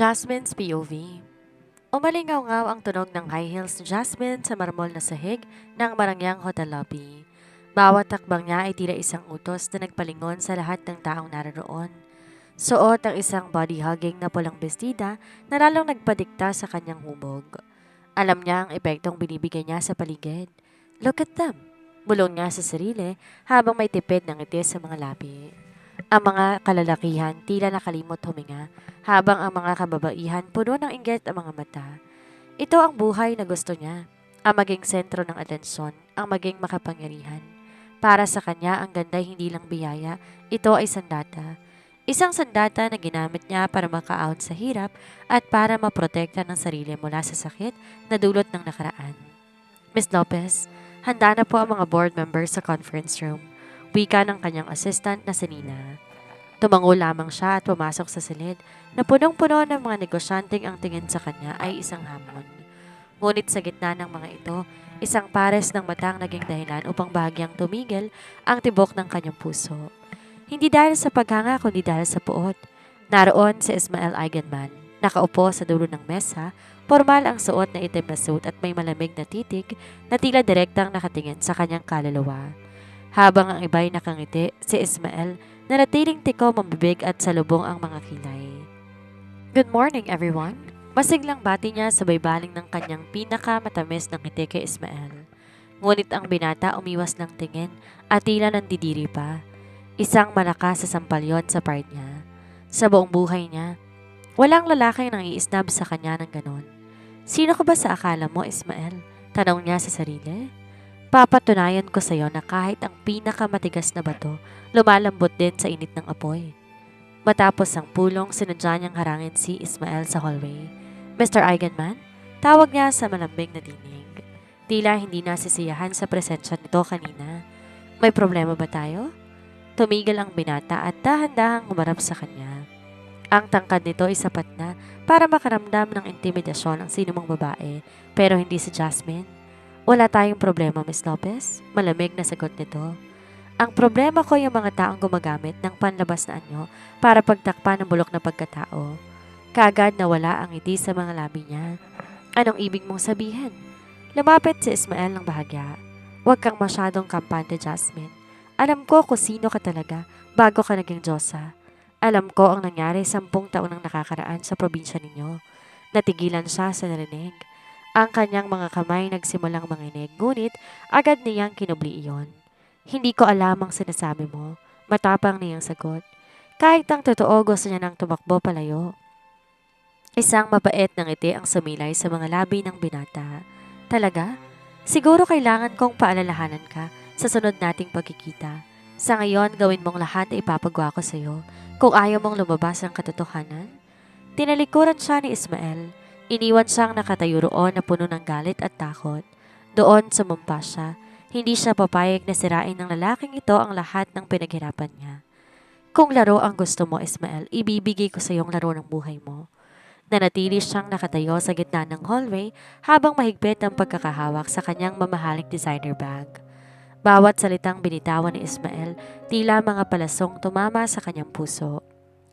Jasmine's POV. Umalingaw-ngaw ang tunog ng high heels ni Jasmine sa marmol na sahig ng marangyang hotel lobby. Bawat takbang niya ay tila isang utos na nagpalingon sa lahat ng taong naroon. Suot ang isang body-hugging na pulang bestida na lalong nagpadikta sa kanyang hubog. Alam niya ang epektong binibigay niya sa paligid. Look at them! Bulong niya sa sarili habang may tipid ng ngiti sa mga labi. Ang mga kalalakihan tila nakalimot huminga habang ang mga kababaihan puno ng inggit ang mga mata. Ito ang buhay na gusto niya, ang maging sentro ng atensyon, ang maging makapangyarihan. Para sa kanya ang ganda hindi lang biyaya, ito ay sandata. Isang sandata na ginamit niya para makaahon sa hirap at para maprotekta ng sarili mula sa sakit na dulot ng nakaraan. Miss Lopez, handa na po ang mga board members sa conference room. Wika ng kanyang assistant na si Nina. Tumango lamang siya at pumasok sa silid na punong-puno ng mga negosyanteng ang tingin sa kanya ay isang hamon. Ngunit sa gitna ng mga ito, isang pares ng matang naging dahilan upang bahagyang tumigil ang tibok ng kanyang puso. Hindi dahil sa paghanga kundi dahil sa puot. Naroon si Ismael Eigenman, nakaupo sa dulo ng mesa, formal ang suot na itim na suit at may malamig na titig na tila direktang nakatingin sa kanyang kaluluwa. Habang ang iba'y nakangiti, si Ismael nanatiling tikom ang bibig at salubong ang mga kilay. Good morning, everyone! Masiglang bati niya sa baybaling ng kanyang pinakamatamis ng ngiti kay Ismael. Ngunit ang binata umiwas ng tingin at tila nandidiri pa. Isang malakas sa sampalyon sa pride niya. Sa buong buhay niya, walang lalaking nang iisnab sa kanya ng ganon. Sino ka ba sa akala mo, Ismael? Tanong niya sa sarili. Papatunayan ko sa iyo na kahit ang pinakamatigas na bato, lumalambot din sa init ng apoy. Matapos ang pulong, sinadya niyang harangin si Ismael sa hallway. Mr. Eigenman? Tawag niya sa malambing na dinig. Tila hindi nasisiyahan sa presensya nito kanina. May problema ba tayo? Tumigil ang binata at dahan-dahang umarap sa kanya. Ang tangkad nito ay sapat na para makaramdam ng intimidasyon ang sinumang babae, pero hindi si Jasmine. Wala tayong problema, Miss Lopez. Malamig na sagot nito. Ang problema ko yung mga taong gumagamit ng panlabas na anyo para pagtakpan ng bulok na pagkatao. Kaagad nawala ang ngiti sa mga labi niya. Anong ibig mong sabihin? Lumapit si Ismael ng bahagya. Huwag kang masyadong kampante, Jasmine. Alam ko kung sino ka talaga bago ka naging Diyosa. Alam ko ang nangyari 10 taon nang nakakaraan sa probinsya ninyo. Natigilan siya sa narinig. Ang kanyang mga kamay nagsimulang manginig, ngunit agad niyang kinubli iyon. Hindi ko alam ang sinasabi mo, matapang niyang sagot. Kahit ang totoo gusto niya nang tumakbo palayo. Isang mapait na ngiti ang sumilay sa mga labi ng binata. Talaga? Siguro kailangan kong paalalahanan ka sa sunod nating pagkikita. Sa ngayon, gawin mong lahat na ipapagawa ko sa iyo kung ayaw mong lumabas ang katotohanan. Tinalikuran siya ni Ismael. Iniwan siyang nakatayo roon na puno ng galit at takot. Doon sumumpa siya. Hindi siya papayag na sirain ng lalaking ito ang lahat ng pinaghirapan niya. Kung laro ang gusto mo, Ismael, ibibigay ko sa iyong laro ng buhay mo. Nanatili siyang nakatayo sa gitna ng hallway habang mahigpit ang pagkakahawak sa kanyang mamahaling designer bag. Bawat salitang binitawan ni Ismael, tila mga palasong tumama sa kanyang puso.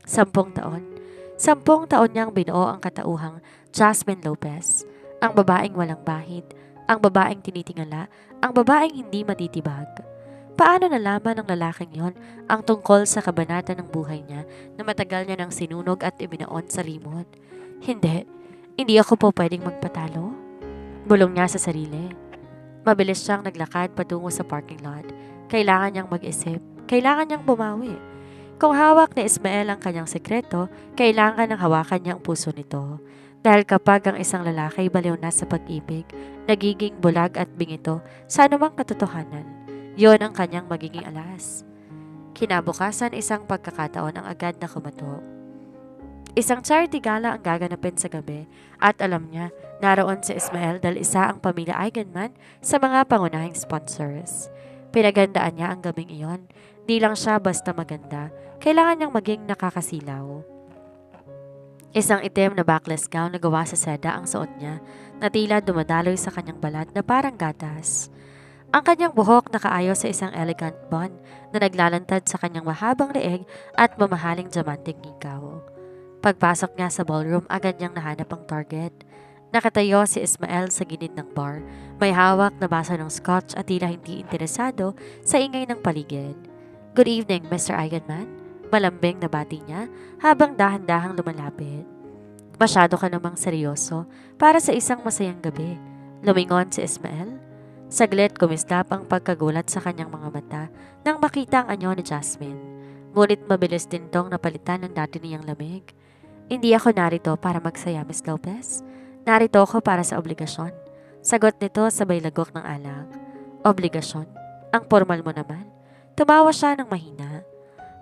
10 taon. 10 taon niyang binuo ang katauhang Jasmine Lopez, ang babaeng walang bahid, ang babaeng tinitingala, ang babaeng hindi matitibag. Paano nalaman ng lalaking yon ang tungkol sa kabanata ng buhay niya na matagal niya nang sinunog at ibinaon sa limot? Hindi ako po pwedeng magpatalo. Bulong niya sa sarili. Mabilis siyang naglakad patungo sa parking lot. Kailangan niyang mag-isip, kailangan niyang bumawi. Kung hawak ni Ismael ang kanyang sekreto, kailangan ng hawakan niya ang puso nito. Dahil kapag ang isang lalaki baliw na sa pag-ibig, nagiging bulag at bingito sa anumang katotohanan, yon ang kanyang magiging alas. Kinabukasan, isang pagkakataon ang agad na kumatok. Isang charity gala ang gaganapin sa gabi at alam niya, naroon si Ismael dahil isa ang pamilya Eigenman sa mga pangunahing sponsors. Pinagandaan niya ang gabing iyon. Di lang siya basta maganda, kailangan niyang maging nakakasilaw. Isang itim na backless gown na gawa sa seda ang suot niya na tila dumadaloy sa kanyang balat na parang gatas. Ang kanyang buhok nakaayos sa isang elegant bun na naglalantad sa kanyang mahabang leeg at mamahaling diamanteng hikaw. Pagpasok niya sa ballroom, agad niyang nahanap ang target. Nakatayo si Ismael sa gilid ng bar. May hawak na baso ng scotch at tila hindi interesado sa ingay ng paligid. "Good evening, Mr. Eigenman." Malambing na bati niya habang dahan-dahang lumalapit. "Masyado ka namang seryoso para sa isang masayang gabi." Lumingon si Ismael. Saglit kumislap ang pagkagulat sa kanyang mga mata nang makita ang anyo ni Jasmine. Ngunit mabilis din tong napalitan ng dati niyang lamig. "Hindi ako narito para magsaya, Miss Lopez. Narito ako para sa obligasyon." Sagot nito sabay lagok ng alak. "Obligasyon? Ang formal mo naman." Tumawa siya ng mahina.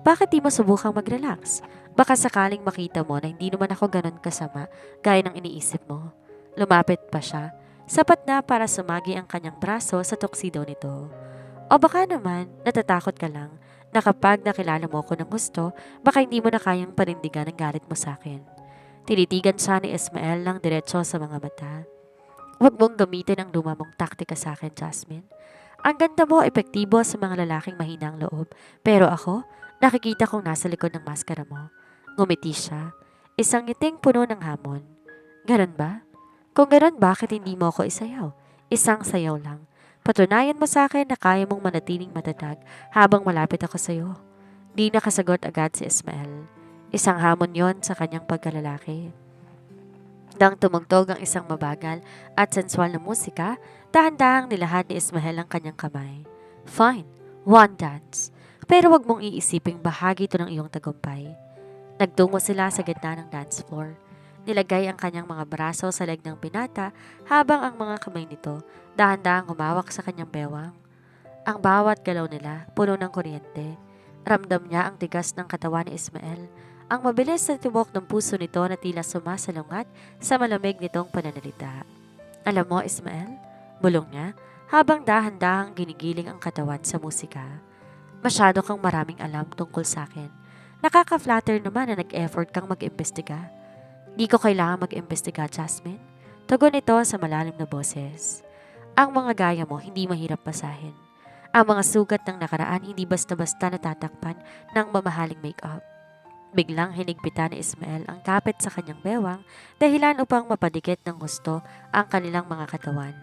"Bakit di mo subukang mag-relax? Baka sakaling makita mo na hindi naman ako ganun kasama gaya ng iniisip mo." Lumapit pa siya. Sapat na para sumagi ang kanyang braso sa tuxedo nito. "O baka naman, natatakot ka lang na kapag nakilala mo ko ng gusto, baka hindi mo na kayang panindigan ang galit mo sa akin." Tinitigan siya ni Ismael ng diretso sa mga mata. "Huwag mong gamitin ang luma mong taktika sa akin, Jasmine. Ang ganda mo epektibo sa mga lalaking mahinang loob, pero ako, nakikita kong nasa likod ng maskara mo." Ngumiti siya. Isang ngiting puno ng hamon. "Ganun ba? Kung ganun, bakit hindi mo ako isayaw? Isang sayaw lang. Patunayan mo sa akin na kaya mong manatiling matatag habang malapit ako sa'yo." Di nakasagot agad si Ismael. Isang hamon yon sa kanyang pagkalalaki. Nang tumugtog ang isang mabagal at sensual na musika, dahan-dahang nilahad ni Ismael ang kanyang kamay. "Fine, one dance. Pero wag mong iisiping bahagi ito ng iyong tagumpay." Nagtungo sila sa gitna ng dance floor. Nilagay ang kanyang mga braso sa leg ng binata habang ang mga kamay nito dahan-dahang humawak sa kanyang bewang. Ang bawat galaw nila puno ng kuryente. Ramdam niya ang tigas ng katawan ni Ismael, ang mabilis na tibok ng puso nito na tila sumasalungat sa malamig nitong pananalita. "Alam mo, Ismael," bulong niya habang dahan-dahang ginigiling ang katawan sa musika, "masyado kang maraming alam tungkol sa akin. Nakaka-flatter naman na nag-effort kang mag-imbestiga." "Di ko kailangan mag-imbestiga, Jasmine." Tugon ito sa malalim na boses. "Ang mga gaya mo hindi mahirap basahin. Ang mga sugat ng nakaraan hindi basta-basta natatakpan ng mamahaling make-up." Biglang hinigpitan ni Ismael ang kapit sa kanyang bewang, dahilan upang mapadikit ng gusto ang kanilang mga katawan.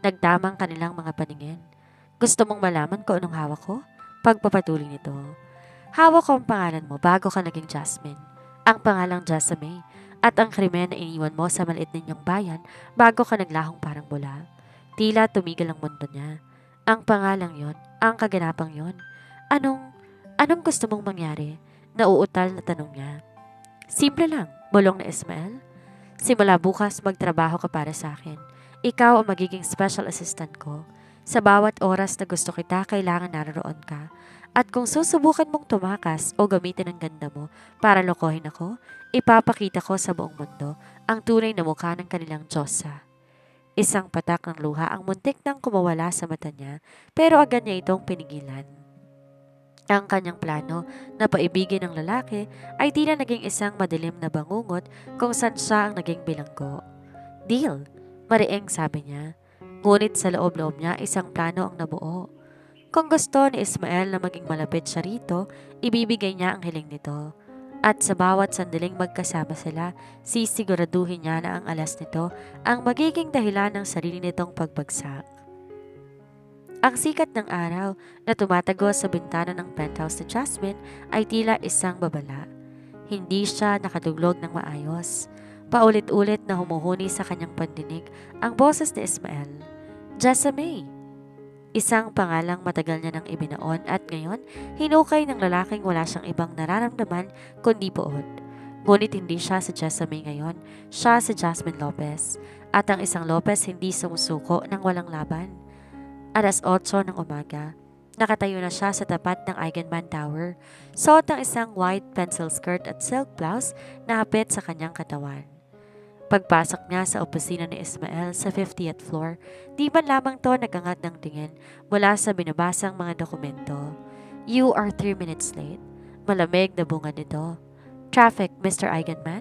Nagtamang kanilang mga paningin. "Gusto mong malaman kung anong hawak ko?" Pagpapatuloy nito. "Hawak ko ang pangalan mo bago ka naging Jasmine. Ang pangalang Jessamine. At ang krimen na iniwan mo sa maliit ninyong bayan bago ka naglahong parang bula." Tila tumigil ang mundo niya. Ang pangalang yon, ang kaganapang yon. Anong gusto mong mangyari? Nauutal na tanong niya. "Simple lang," bulong na Ismael. "Simula bukas magtrabaho ka para sa akin. Ikaw ang magiging special assistant ko. Sa bawat oras na gusto kita, kailangan naroon ka. At kung susubukan mong tumakas o gamitin ang ganda mo para lokohin ako, ipapakita ko sa buong mundo ang tunay na mukha ng kanilang Diyosa." Isang patak ng luha ang muntik nang kumawala sa mata niya, pero agad niya itong pinigilan. Ang kanyang plano na paibigin ng lalaki ay tila naging isang madilim na bangungot kung saan siya ang naging bilanggo. "Deal," mariing sabi niya. Ngunit sa loob-loob niya isang plano ang nabuo. Kung gusto ni Ismael na maging malapit siya rito, ibibigay niya ang hiling nito. At sa bawat sandaling magkasama sila, sisiguraduhin niya na ang alas nito ang magiging dahilan ng sarili nitong pagbagsak. Ang sikat ng araw na tumatagos sa bintana ng penthouse ni Jasmine ay tila isang babala. Hindi siya nakaduglog ng maayos. Paulit-ulit na humuhuni sa kanyang pandinig ang boses ni Ismael. "Jessamine." Isang pangalang matagal niya nang ibinaon at ngayon hinukay ng lalaking wala siyang ibang nararamdaman kundi poot. Ngunit hindi siya si Jessamine ngayon, siya si Jasmine Lopez. At ang isang Lopez hindi sumusuko ng walang laban. 8:00 ng umaga. Nakatayo na siya sa tapat ng Eigenman Tower. Suot ang isang white pencil skirt at silk blouse na hapit sa kanyang katawan. Pagpasok niya sa opisina ni Ismael sa 50th floor, di man lamang to nagangat ng tingin mula sa binabasang mga dokumento. "You are 3 minutes late." Malamig na bunga nito. "Traffic, Mr. Eigenman?"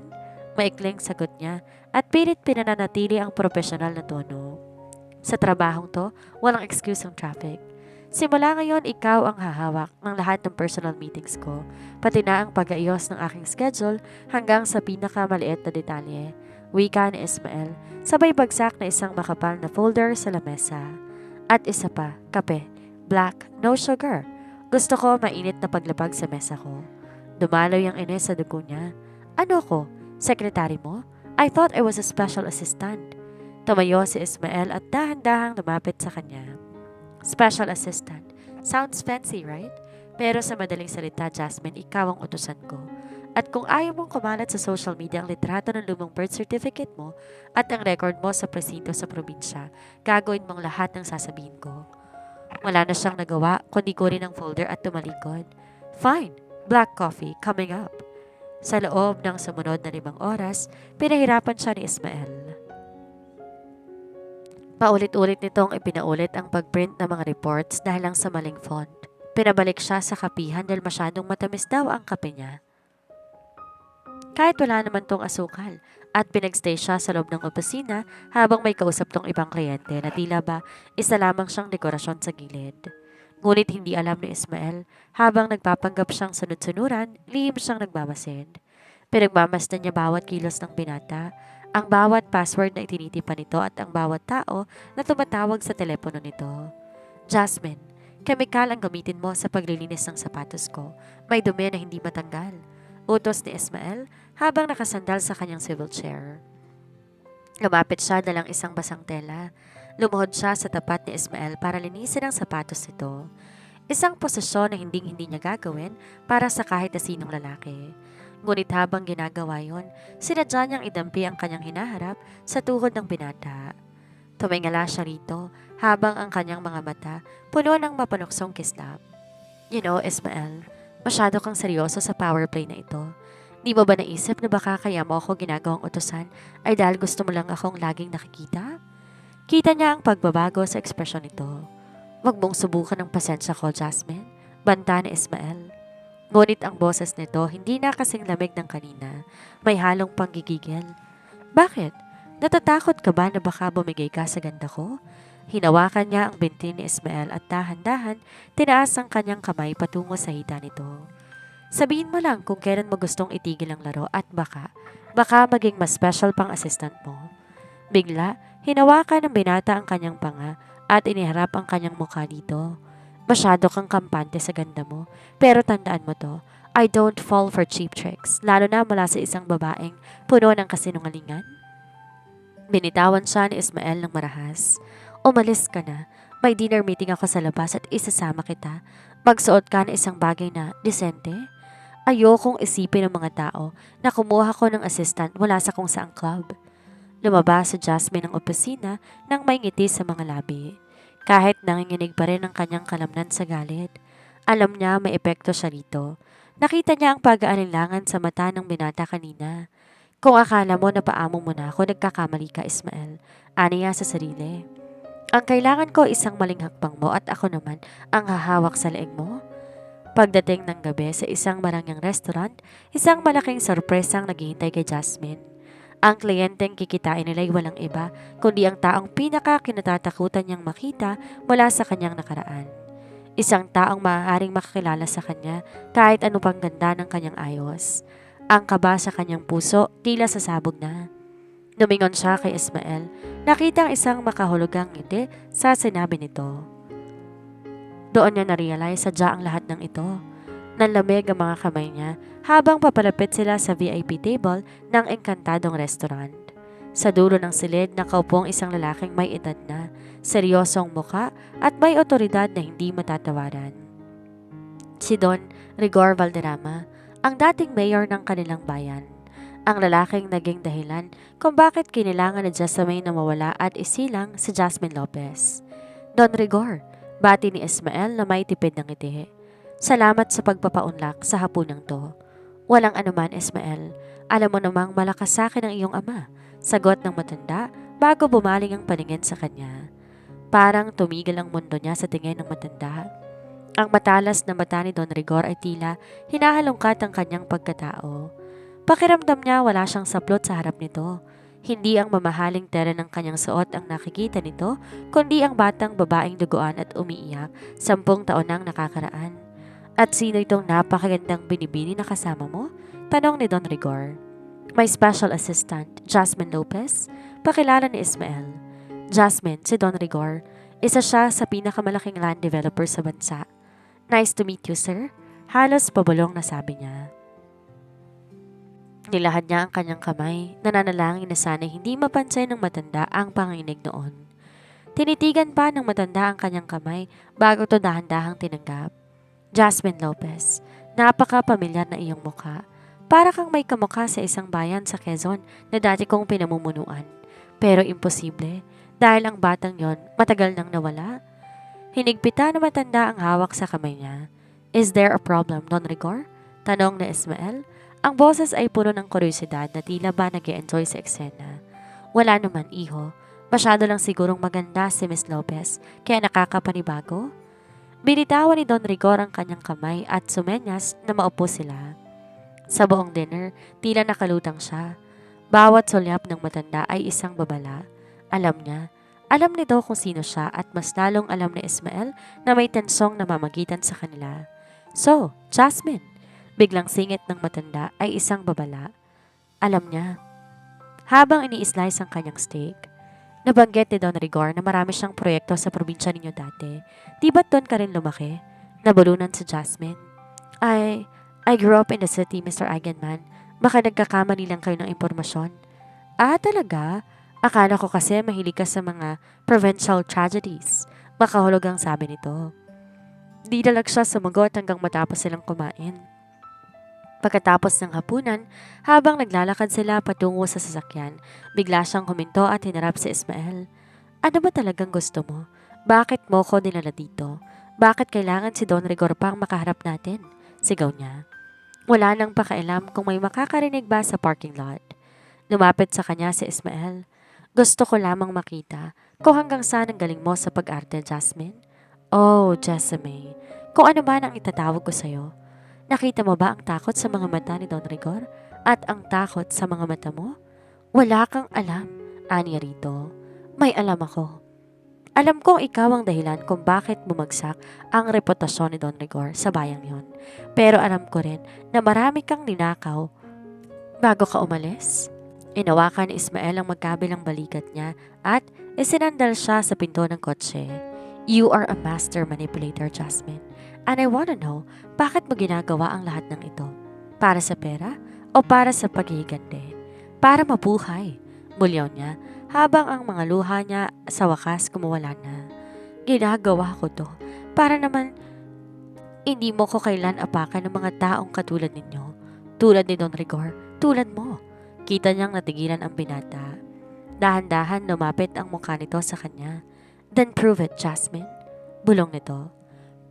Maikling sagot niya at pilit pinananatili ang profesional na tono. "Sa trabahong to, walang excuse ang traffic." Simula ngayon, ikaw ang hahawak ng lahat ng personal meetings ko, pati na ang pag-aayos ng aking schedule hanggang sa pinakamaliit na detalye. Wika ni Ismael, sabay bagsak na isang makapal na folder sa lamesa. At isa pa, kape. Black, no sugar. Gusto ko mainit na paglapag sa mesa ko. Dumaloy ang inis sa dugo niya. Ano ko? Sekretary mo? I thought I was a special assistant. Tumayo si Ismael at dahan-dahang lumapit sa kanya. Special assistant. Sounds fancy, right? Pero sa madaling salita, Jasmine, ikaw ang utusan ko. At kung ayaw mong kumalat sa social media ang litrato ng lumang birth certificate mo at ang record mo sa presinto sa probinsya, gagawin mong lahat ng sasabihin ko. Wala na siyang nagawa, kundi ko rin ang folder at tumalikod. Fine. Black coffee coming up. Sa loob ng sumunod na 5 oras, pinahirapan siya ni Ismael. Paulit-ulit nitong ipinaulit ang pagprint ng mga reports dahil lang sa maling font. Pinabalik siya sa kapihan dahil masyadong matamis daw ang kape niya. Kahit wala naman tong asukal at pinagstay siya sa loob ng opisina habang may kausap tong ibang kliyente na tila ba isa lamang siyang dekorasyon sa gilid. Ngunit hindi alam ni Ismael, habang nagpapanggap siyang sunod-sunuran, lihim siyang nagmamasid. Pinagmamasdan niya bawat kilos ng binata, ang bawat password na itinitipan nito at ang bawat tao na tumatawag sa telepono nito. Jasmine, kemikal ang gamitin mo sa paglilinis ng sapatos ko. May dumi na hindi matanggal. Utos ni Ismael habang nakasandal sa kanyang swivel chair. Lumapit siya dalang isang basang tela. Lumuhod siya sa tapat ni Ismael para linisin ang sapatos nito. Isang posisyon na hindi niya gagawin para sa kahit na sinong lalaki. Ngunit habang ginagawa yon, sinadya niyang idampi ang kanyang hinaharap sa tuhod ng binata. Tumingala siya rito habang ang kanyang mga mata puno ng mapanuksong kislap. You know, Ismael, masyado kang seryoso sa power play na ito. Di mo ba naisip na baka kaya mo ako ginagawang utusan ay dahil gusto mo lang akong laging nakikita? Kita niya ang pagbabago sa ekspresyon nito. Huwag mong subukan ang pasensya ko, Jasmine. Banta ni Ismael. Ngunit ang boses nito hindi na kasing lamig ng kanina. May halong panggigigil. Bakit? Natatakot ka ba na baka bumigay ka sa ganda ko? Hinawakan niya ang binti ni Ismael at dahan-dahan tinaas ang kanyang kamay patungo sa hita nito. Sabihin mo lang kung kailan mo gustong itigil ang laro at baka maging mas special pang assistant mo. Bigla, hinawakan ng binata ang kanyang panga at iniharap ang kanyang mukha dito. Masyado kang kampante sa ganda mo, pero tandaan mo to, I don't fall for cheap tricks, lalo na mula sa isang babaeng puno ng kasinungalingan. Binitawan siya ni Ismael ng marahas. Umalis ka na, may dinner meeting ako sa labas at isasama kita. Magsuot ka ng isang bagay na disente. Ayokong isipin ng mga tao na kumuha ko ng assistant mula sa kung saang club. Lumabas si Jasmine ng opisina nang may ngiti sa mga labi. Kahit nanginginig pa rin ang kanyang kalamnan sa galit, alam niya may epekto siya rito. Nakita niya ang pag-aalinlangan sa mata ng binata kanina. Kung akala mo na paamong mo na ako, nagkakamali ka, Ismael. Aniya sa sarili. Ang kailangan ko isang maling hakbang mo at ako naman ang hahawak sa leeg mo. Pagdating ng gabi sa isang marangyang restaurant, isang malaking sorpresang naghihintay kay Jasmine. Ang kliyenteng kikitain nila ay walang iba kundi ang taong pinaka-kinatatakutan niyang makita mula sa kanyang nakaraan. Isang taong maaaring makakilala sa kanya kahit ano pang ganda ng kanyang ayos. Ang kaba sa kanyang puso tila sasabog na. Lumingon siya kay Ismael, nakita ang isang makahulugang ngiti sa sinabi nito. Doon niya na-realize sadya ang lahat ng ito. Nanlamig ang mga kamay niya habang papalapit sila sa VIP table ng engkantadong restaurant. Sa dulo ng silid nakaupo ang isang lalaking may edad na, seryosong muka at may otoridad na hindi matatawaran. Si Don Rigor Valderrama, ang dating mayor ng kanilang bayan. Ang lalaking naging dahilan kung bakit kinilangan ni Jessamine na mawala at isilang si Jasmine Lopez. Don Rigor, bati ni Ismael na may tipid ng ngiti. Salamat sa pagpapaunlak sa hapunang to. Walang anuman, Ismael. Alam mo namang malakas sa akin ang iyong ama. Sagot ng matanda bago bumaling ang paningin sa kanya. Parang tumigil ang mundo niya sa tingin ng matanda. Ang matalas na mata ni Don Rigor ay tila hinahalongkat ang kanyang pagkatao. Pakiramdam niya wala siyang saplot sa harap nito. Hindi ang mamahaling tela ng kanyang suot ang nakikita nito, kundi ang batang babaeng duguan at umiiyak 10 taon nang nakakaraan. At sino itong napakagandang binibini na kasama mo? Tanong ni Don Rigor. My special assistant, Jasmine Lopez, pakilala ni Ismael. Jasmine, si Don Rigor, isa siya sa pinakamalaking land developer sa bansa. Nice to meet you, sir. Halos pabulong na sabi niya. Nilahad niya ang kanyang kamay, nananalangin na sana hindi mapansin ng matanda ang panginginig noon. Tinitigan pa ng matanda ang kanyang kamay bago ito dahan-dahang tinanggap. Jasmine Lopez, napaka-pamilyar na iyong mukha. Para kang may kamukha sa isang bayan sa Quezon na dati kong pinamumunuan. Pero imposible dahil ang batang yon matagal nang nawala. Hinigpita na matanda ang hawak sa kamay niya. Is there a problem, Don Rigor? Tanong na Ismael. Ang boses ay puno ng kuryosidad na tila ba nag-e-enjoy sa eksena. Wala naman, iho. Masyado lang sigurong maganda si Miss Lopez kaya nakakapanibago. Binitawan ni Don Rigor ang kanyang kamay at sumenyas na maupo sila. Sa buong dinner, tila nakalutang siya. Bawat sulyap ng matanda ay isang babala. Alam niya. Alam nito kung sino siya at mas lalong alam ni Ismael na may tensong namamagitan sa kanila. So, Jasmine, biglang singit ng matanda ay isang babala. Alam niya. Habang ini-slice ang kanyang steak, nabanggit ni Don Rigor na marami siyang proyekto sa probinsya ninyo dati. Di ba't doon ka rin lumaki? Nabulunan si Jasmine. I grew up in the city, Mr. Eigenman. Baka nagkakamali lang kayo ng impormasyon. Ah, talaga? Akala ko kasi mahilig ka sa mga provincial tragedies. Makahulog ang sabi nito. Di dalag siya sumagot hanggang matapos silang kumain. Pagkatapos ng hapunan, habang naglalakad sila patungo sa sasakyan, bigla siyang huminto at hinarap si Ismael. Ano ba talagang gusto mo? Bakit mo ko dinala dito? Bakit kailangan si Don Rigor pang makaharap natin? Sigaw niya. Wala nang pakailam kung may makakarinig ba sa parking lot. Lumapit sa kanya si Ismael. Gusto ko lamang makita kung hanggang saan ang galing mo sa pag-arte, Jasmine. Oh, Jessamy, kung ano man ang itatawag ko sa'yo. Nakita mo ba ang takot sa mga mata ni Don Rigor at ang takot sa mga mata mo? Wala kang alam, aniya rito. May alam ako. Alam kong ikaw ang dahilan kung bakit bumagsak ang reputasyon ni Don Rigor sa bayang yon. Pero alam ko rin na marami kang ninakaw bago ka umalis. Inawakan ni Ismael ang magkabilang balikat niya at isinandal siya sa pinto ng kotse. You are a master manipulator, Jasmine. And I wanna know, bakit mo ginagawa ang lahat ng ito? Para sa pera o para sa paghihigante? Para mabuhay, mulyaw niya habang ang mga luha niya sa wakas kumawala na. Ginagawa ko to para naman hindi mo ko kailan apakan ng mga taong katulad ninyo. Tulad ni Don Rigor, tulad mo. Kita niyang natigilan ang binata. Dahan-dahan lumapit ang mukha nito sa kanya. Then prove it, Jasmine. Bulong nito.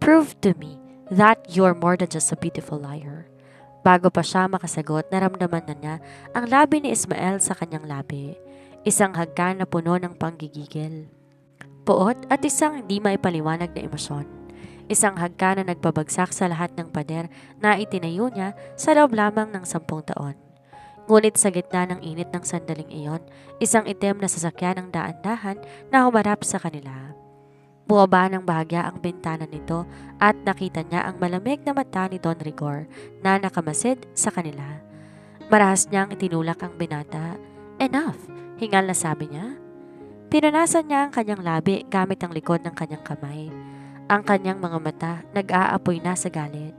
Prove to me that you're more than just a beautiful liar. Bago pa siya makasagot, naramdaman na niya ang labi ni Ismael sa kanyang labi. Isang hagkan na puno ng panggigigil. Puot at isang hindi maipaliwanag na emosyon. Isang hagkan na nagbabagsak sa lahat ng pader na itinayo niya sa loob lamang ng 10 taon. Ngunit sa gitna ng init ng sandaling iyon, isang itim na sasakyan ang daan-dahan na humarap sa kanila. Buwaba ng bahagya ang bintana nito at nakita niya ang malamig na mata ni Don Rigor na nakamasid sa kanila. Marahas niyang itinulak ang binata. Enough, hingal na sabi niya. Pinunasan niya ang kanyang labi gamit ang likod ng kanyang kamay. Ang kanyang mga mata nag-aapoy na sa galit.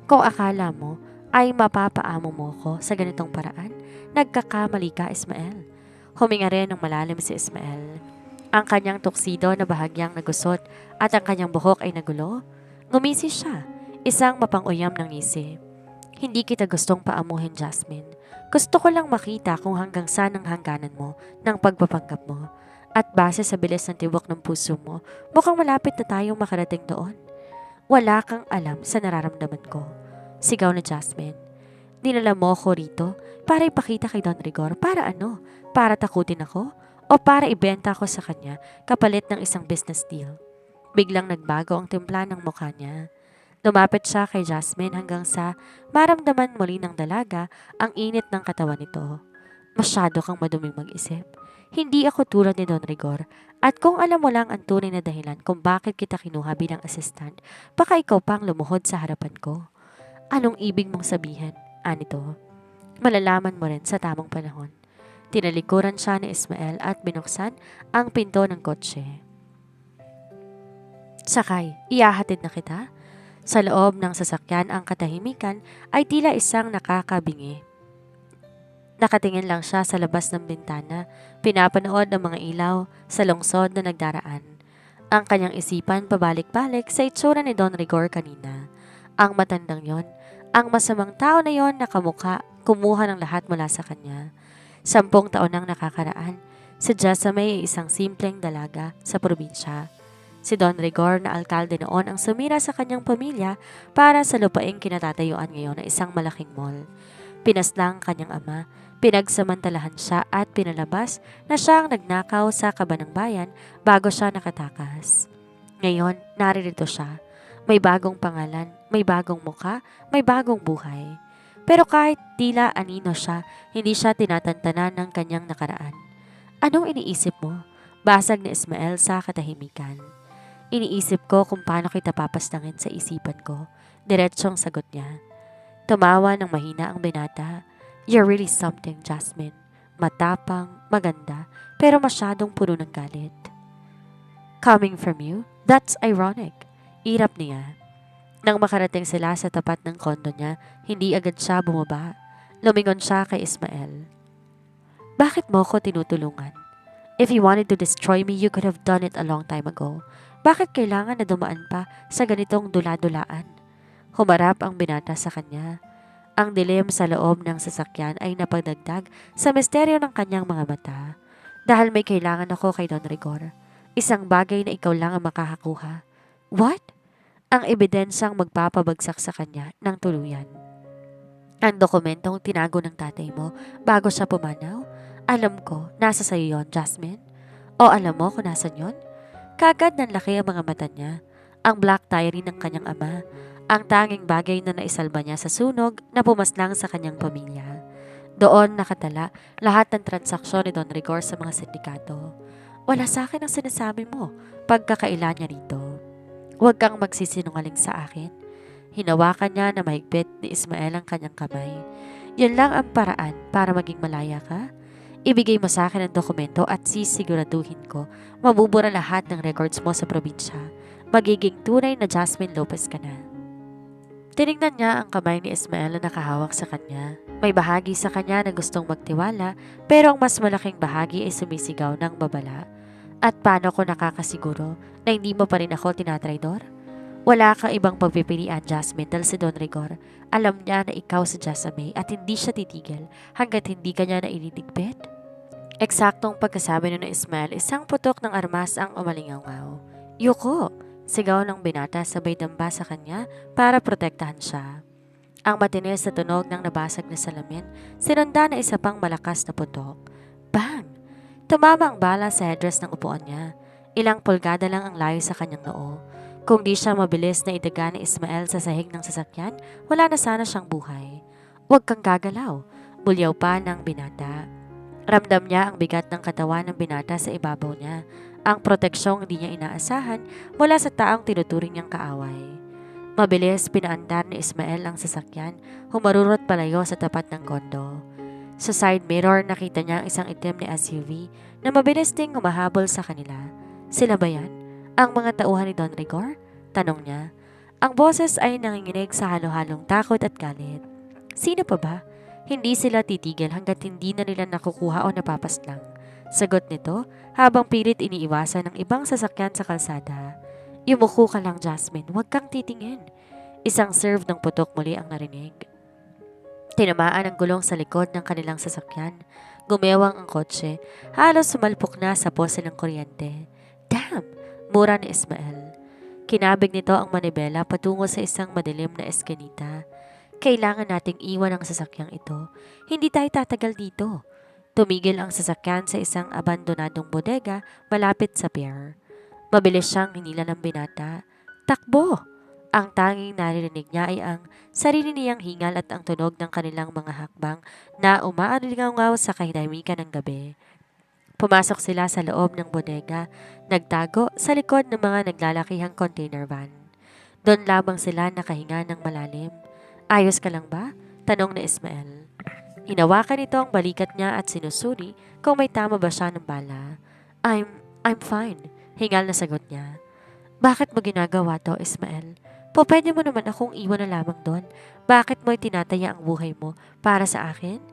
Kung akala mo ay mapapaamo mo ko sa ganitong paraan, nagkakamali ka, Ismael. Huminga rin ng malalim si Ismael. Ang kanyang tuksido na bahagyang nagusot at ang kanyang buhok ay nagulo. Ngumisi siya, isang mapanguyam ng ngisi. Hindi kita gustong paamuhin, Jasmine. Gusto ko lang makita kung hanggang saan ang hangganan mo ng pagpapanggap mo. At base sa bilis ng tibok ng puso mo, mukhang malapit na tayong makarating doon. Wala kang alam sa nararamdaman ko. Sigaw na Jasmine. Dinala mo ako rito para ipakita kay Don Rigor. Para ano? Para takutin ako? O para ibenta ako sa kanya kapalit ng isang business deal? Biglang nagbago ang timpla ng mukha niya. Lumapit siya kay Jasmine hanggang sa maramdaman muli ng dalaga ang init ng katawan nito. Masyado kang maduming mag-isip. Hindi ako tulad ni Don Rigor. At kung alam mo lang ang tunay na dahilan kung bakit kita kinuha bilang assistant, baka ikaw pang lumuhod sa harapan ko. Anong ibig mong sabihin? Anito, malalaman mo rin sa tamang panahon. Tinalikuran siya ni Ismael at binuksan ang pinto ng kotse. Sakay, iyahatid na kita. Sa loob ng sasakyan ang katahimikan ay tila isang nakakabingi. Nakatingin lang siya sa labas ng bintana, pinapanood ang mga ilaw sa lungsod na nagdaraan. Ang kanyang isipan pabalik-balik sa itsura ni Don Rigor kanina. Ang matandang yon, ang masamang tao na yon na kamukha, kumuha ng lahat mula sa kanya. 10 taon nang nakakaraan, si Jessamay ay isang simpleng dalaga sa probinsya. Si Don Rigor na alkalde noon ang sumira sa kanyang pamilya para sa lupaing kinatatayuan ngayon na isang malaking mall. Pinaslang kanyang ama, pinagsamantalahan siya at pinalabas na siya ang nagnakaw sa kabanang bayan bago siya nakatakas. Ngayon, naririto siya. May bagong pangalan, may bagong muka, may bagong buhay. Pero kahit tila anino siya, hindi siya tinatantanan ng kanyang nakaraan. Anong iniisip mo? Basag ni Ismael sa katahimikan. Iniisip ko kung paano kita papastangin sa isipan ko. Diretsyong sagot niya. Tumawa ng mahina ang binata. You're really something, Jasmine. Matapang, maganda, pero masyadong puno ng galit. Coming from you? That's ironic. Irap niya. Nang makarating sila sa tapat ng kondo niya, hindi agad siya bumaba. Lumingon siya kay Ismael. Bakit mo ko tinutulungan? If you wanted to destroy me, you could have done it a long time ago. Bakit kailangan na dumaan pa sa ganitong dula-dulaan? Humarap ang binata sa kanya. Ang dilim sa loob ng sasakyan ay napagdagdag sa misteryo ng kanyang mga mata. Dahil may kailangan ako kay Don Rigor. Isang bagay na ikaw lang ang makakakuha. What? Ang ebidensyang magpapabagsak sa kanya ng tuluyan. Ang dokumentong tinago ng tatay mo bago siya pumanaw? Alam ko, nasa sayo yon, Jasmine. O alam mo kung nasan yon? Kagad nanlaki ang mga mata niya. Ang black diary ng kanyang ama, ang tanging bagay na naisalba niya sa sunog na pumaslang sa kanyang pamilya. Doon nakatala lahat ng transaksyon ni Don Rigor sa mga sindikato. Wala sa akin ang sinasabi mo, pagkakaila niya rito. Huwag kang magsisinungaling sa akin. Hinawakan niya na mahigpit ni Ismael ang kanyang kamay. Yun lang ang paraan para maging malaya ka. Ibigay mo sa akin ang dokumento at sisiguraduhin ko mabubura lahat ng records mo sa probinsya. Magiging tunay na Jasmine Lopez ka na. Tinignan niya ang kamay ni Ismael na nakahawak sa kanya. May bahagi sa kanya na gustong magtiwala pero ang mas malaking bahagi ay sumisigaw ng babala. At paano ko nakakasiguro na hindi mo pa rin ako tinatraidor? Wala kang ibang pagpipilian, Jasmine, dahil si Don Rigor. Alam niya na ikaw si Jessamay at hindi siya titigil hanggat hindi ka niya naililigpit. Eksaktong pagkasabi nun ng Ismael, isang putok ng armas ang umalingaw-ngaw. Yuko! Sigaw ng binata sabay damba sa kanya para protektahan siya. Ang matinis na tunog ng nabasag na salamin, sinunda na isa pang malakas na putok. Bang! Tumama ang bala sa headdress ng upuan niya. Ilang pulgada lang ang layo sa kanyang noo. Kung di siya mabilis na idaga ni Ismael sa sahig ng sasakyan, wala na sana siyang buhay. Huwag kang gagalaw, bulyaw pa ng binata. Ramdam niya ang bigat ng katawan ng binata sa ibabaw niya, ang proteksyong hindi niya inaasahan mula sa taong tinuturing niyang kaaway. Mabilis pinaandar ni Ismael ang sasakyan, humarurot palayo sa tapat ng kondo. Sa side mirror nakita niya ang isang itim na SUV na mabilis ding humahabol sa kanila. Sila ba yan? Ang mga tauhan ni Don Rigor? Tanong niya. Ang boses ay nanginginig sa halo-halong takot at galit. Sino pa ba? Hindi sila titigil hanggat hindi na nila nakukuha o napapaslang. Sagot nito habang pilit iniiwasan ng ibang sasakyan sa kalsada. Yumuko ka lang, Jasmine. Huwag kang titingin. Isang serve ng putok muli ang narinig. Tinamaan ang gulong sa likod ng kanilang sasakyan. Gumewang ang kotse. Halos sumalpok na sa pose ng kuryente. Damn! Mura ni Ismael. Kinabig nito ang manibela patungo sa isang madilim na eskinita. Kailangan nating iwan ang sasakyang ito. Hindi tayo tatagal dito. Tumigil ang sasakyan sa isang abandonadong bodega malapit sa pier. Mabilis siyang hinila ng binata. Takbo! Ang tanging naririnig niya ay ang sarili niyang hingal at ang tunog ng kanilang mga hakbang na umaalingaw sa kahimamikan ng gabi. Pumasok sila sa loob ng bodega, nagtago sa likod ng mga naglalakihang container van. Doon lamang sila nakahinga ng malalim. Ayos ka lang ba? Tanong ni Ismael. Hinawakan nito ang balikat niya at sinusuri kung may tama ba siya ng bala. I'm fine, hingal na sagot niya. Bakit mo ginagawa to, Ismael? Pwede mo naman akong iwan na lamang doon. Bakit mo itinataya ang buhay mo para sa akin?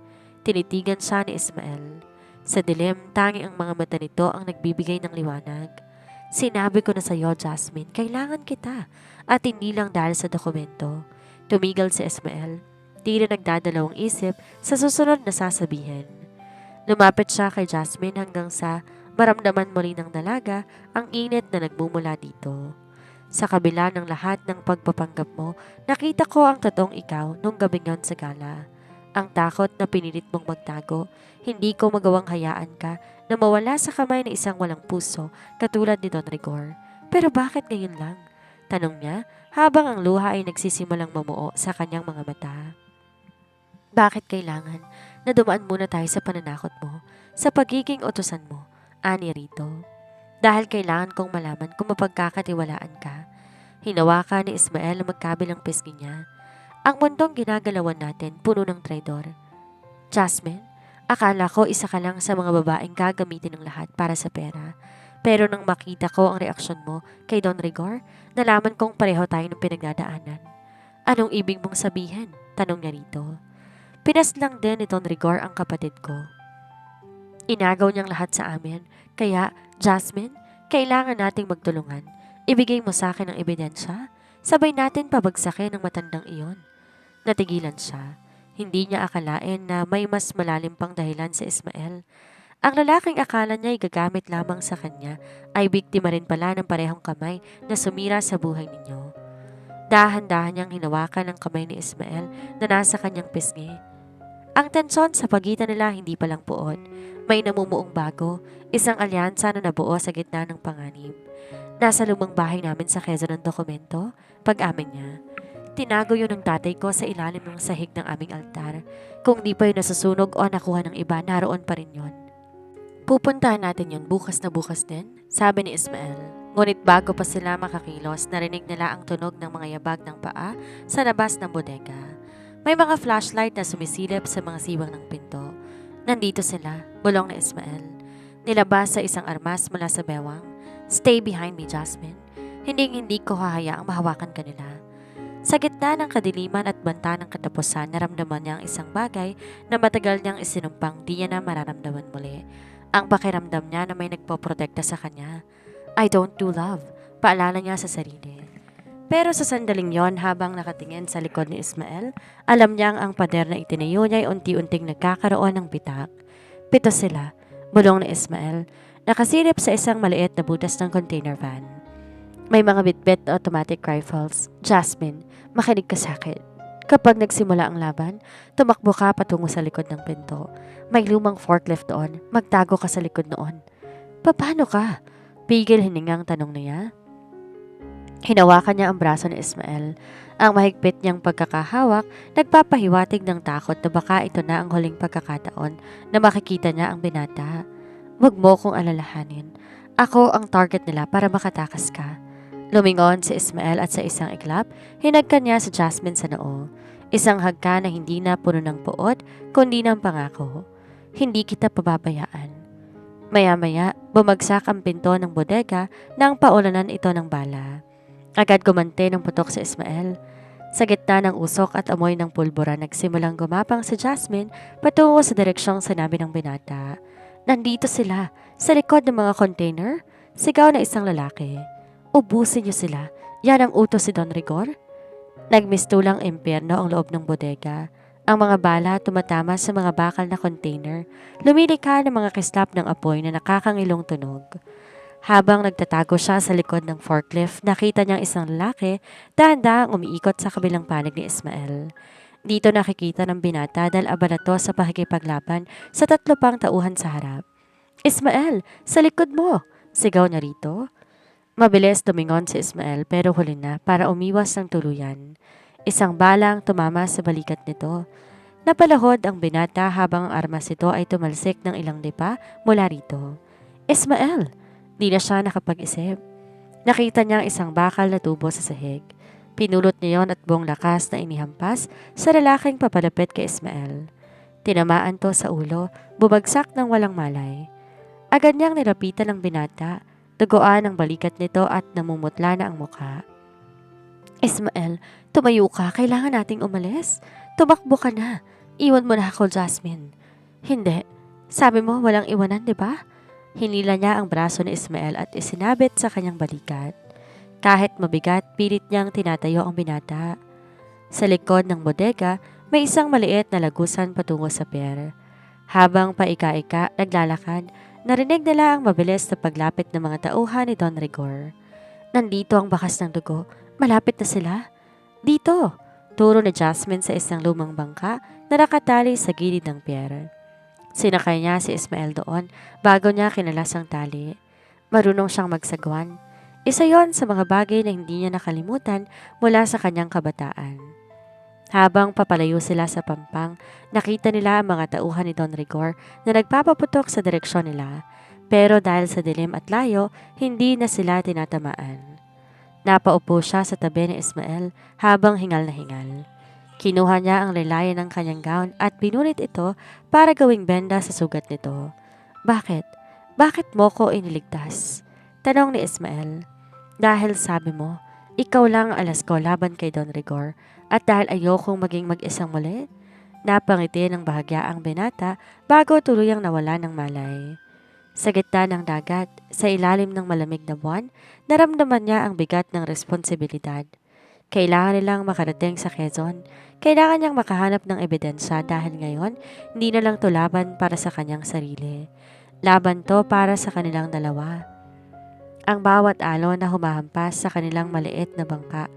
Tinitigan siya ni Ismael. Sa dilim, tangi ang mga mata nito ang nagbibigay ng liwanag. Sinabi ko na sa iyo, Jasmine, kailangan kita. At hindi lang dahil sa dokumento. Tumigal si Ismael. Di na nagdadalawang isip sa susunod na sasabihin. Lumapit siya kay Jasmine hanggang sa maramdaman muli ng dalaga ang init na nagmumula dito. Sa kabila ng lahat ng pagpapanggap mo, nakita ko ang totoong ikaw nung gabing yon sa gala. Ang takot na pinilit mong magtago, hindi ko magawang hayaan ka na mawala sa kamay ng isang walang puso katulad ni Don Rigor. Pero bakit ngayon lang? Tanong niya habang ang luha ay nagsisimulang mamuo sa kanyang mga mata. Bakit kailangan na dumaan muna tayo sa pananakot mo, sa pagiging utusan mo, ani rito? Dahil kailangan kong malaman kung mapagkakatiwalaan ka. Hinawakan ni Ismael ang magkabilang pisngi niya. Ang mundong ginagalawan natin puno ng traidor. Jasmine, akala ko isa ka lang sa mga babaeng gagamitin ng lahat para sa pera. Pero nang makita ko ang reaksyon mo kay Don Rigor, nalaman kong pareho tayo ng pinagdadaanan. Anong ibig mong sabihin? Tanong niya rito. Pinaslang din ni Don Rigor ang kapatid ko. Inagaw niyang lahat sa amin, kaya, Jasmine, kailangan nating magtulungan. Ibigay mo sa akin ang ebidensya. Sabay natin pabagsakin ang matandang iyon. Natigilan siya. Hindi niya akalain na may mas malalim pang dahilan si Ismael. Ang lalaking akala niya ay gagamit lamang sa kanya ay biktima rin pala ng parehong kamay na sumira sa buhay ninyo. Dahan-dahan niyang hinawakan ang kamay ni Ismael na nasa kanyang pisngi. Ang tensyon sa pagitan nila hindi palang puot. May namumuong bago, isang alyansa na nabuo sa gitna ng panganib. Nasa lumang bahay namin sa Quezon ng dokumento, pag-amin niya. Tinago yun ng tatay ko sa ilalim ng sahig ng aming altar. Kung di pa yun nasusunog o nakuha ng iba, naroon pa rin yun. Pupuntahan natin yun bukas na bukas din, sabi ni Ismael. Ngunit bago pa sila makakilos, narinig nila ang tunog ng mga yabag ng paa sa labas ng bodega. May mga flashlight na sumisilip sa mga siwang ng pinto. Nandito sila, bulong ni Ismael. Nilabas sa isang armas mula sa bewang. Stay behind me, Jasmine. Hindi ko hahayaang mahawakan ka nila. Sa gitna ng kadiliman at banta ng katapusan, naramdaman niya ang isang bagay na matagal niyang isinumpang di niya na mararamdaman muli. Ang pakiramdam niya na may nagpoprotekta sa kanya. I don't do love, paalala niya sa sarili. Pero sa sandaling yon, habang nakatingin sa likod ni Ismael, alam niyang ang pader na itinayo niya ay unti-unting nagkakaroon ng bitak. Pito sila, bulong ni Ismael, nakasilip sa isang maliit na butas ng container van. May mga bitbit na automatic rifles. Jasmine, makinig ka sa akin. Kapag nagsimula ang laban, tumakbo ka patungo sa likod ng pinto. May lumang forklift doon, magtago ka sa likod noon. Paano ka? Pigil hiningang tanong niya. Hinawakan niya ang braso ni Ismael. Ang mahigpit niyang pagkakahawak, nagpapahiwatig ng takot na baka ito na ang huling pagkakataon na makikita niya ang binata. Huwag mo kong alalahanin. Ako ang target nila para makatakas ka. Lumingon si Ismael at sa isang iglap, hinagkan niya si Jasmine sa noo. Isang hagka na hindi na puno ng puot, kundi ng pangako. Hindi kita pababayaan. Maya-maya, bumagsak ang pinto ng bodega nang paulanan ito ng bala. Agad gumante ng putok si Ismael. Sa gitna ng usok at amoy ng pulbura, nagsimulang gumapang si Jasmine patungo sa direksyong sinabi ng binata. Nandito sila, sa likod ng mga container, sigaw na isang lalaki. Ubusin niyo sila, yan ang utos si Don Rigor. Nagmistulang impyerno ang loob ng bodega. Ang mga bala tumatama sa mga bakal na container, lumilikha ng mga kislap ng apoy na nakakangilong tunog. Habang nagtatago siya sa likod ng forklift, nakita niyang isang lalaki dahan-dahang umiikot sa kabilang panig ni Ismael. Dito nakikita ng binata dahil abala to sa pakikipaglaban sa 3 pang tauhan sa harap. Ismael, sa likod mo! Sigaw niya rito. Mabilis tumingon si Ismael pero huli na para umiwas ng tuluyan. Isang balang tumama sa balikat nito. Napalahod ang binata habang ang armas nito ay tumalsik ng ilang lipa mula rito. Ismael! Di na siya nakapag-isip. Nakita niya ang isang bakal na tubo sa sahig. Pinulot niya yon at buong lakas na inihampas sa lalaking papalapit kay Ismael. Tinamaan to sa ulo, bumagsak ng walang malay. Agad niyang nilapitan ng binata, duguan ang balikat nito at namumutla na ang mukha. Ismael, tumayo ka, kailangan nating umalis. Tumakbo ka na. Iwan mo na ako, Jasmine. Hindi. Sabi mo walang iwanan, di ba? Hinila niya ang braso ni Ismael at isinabit sa kanyang balikat. Kahit mabigat, pilit niyang tinatayo ang binata. Sa likod ng bodega, may isang maliit na lagusan patungo sa pier. Habang paika-ika naglalakad, narinig nila ang mabilis na paglapit ng mga tauhan ni Don Rigor. Nandito ang bakas ng dugo. Malapit na sila. Dito! Turo ni Jasmine sa isang lumang bangka na nakatali sa gilid ng pier. Sinakay niya si Ismael doon bago niya kinalas ang tali. Marunong siyang magsagwan. Isa yon sa mga bagay na hindi niya nakalimutan mula sa kanyang kabataan. Habang papalayo sila sa pampang, nakita nila ang mga tauhan ni Don Rigor na nagpapaputok sa direksyon nila. Pero dahil sa dilim at layo, hindi na sila tinatamaan. Napaupo siya sa tabi ni Ismael habang hingal na hingal. Kinuha niya ang lelayan ng kanyang gown at pinunit ito para gawing benda sa sugat nito. Bakit? Bakit mo ko iniligtas? Tanong ni Ismael. Dahil sabi mo, ikaw lang ang alas ko laban kay Don Rigor at dahil ayokong maging mag-isang muli. Napangiti ng bahagya ang binata bago tuluyang nawala ng malay. Sa gitna ng dagat, sa ilalim ng malamig na buwan, naramdaman niya ang bigat ng responsibilidad. Kailangan nilang makarating sa Quezon. Kailangan niyang makahanap ng ebidensya dahil ngayon, hindi na lang to laban para sa kanyang sarili. Laban to para sa kanilang dalawa. Ang bawat alon na humahampas sa kanilang maliit na bangka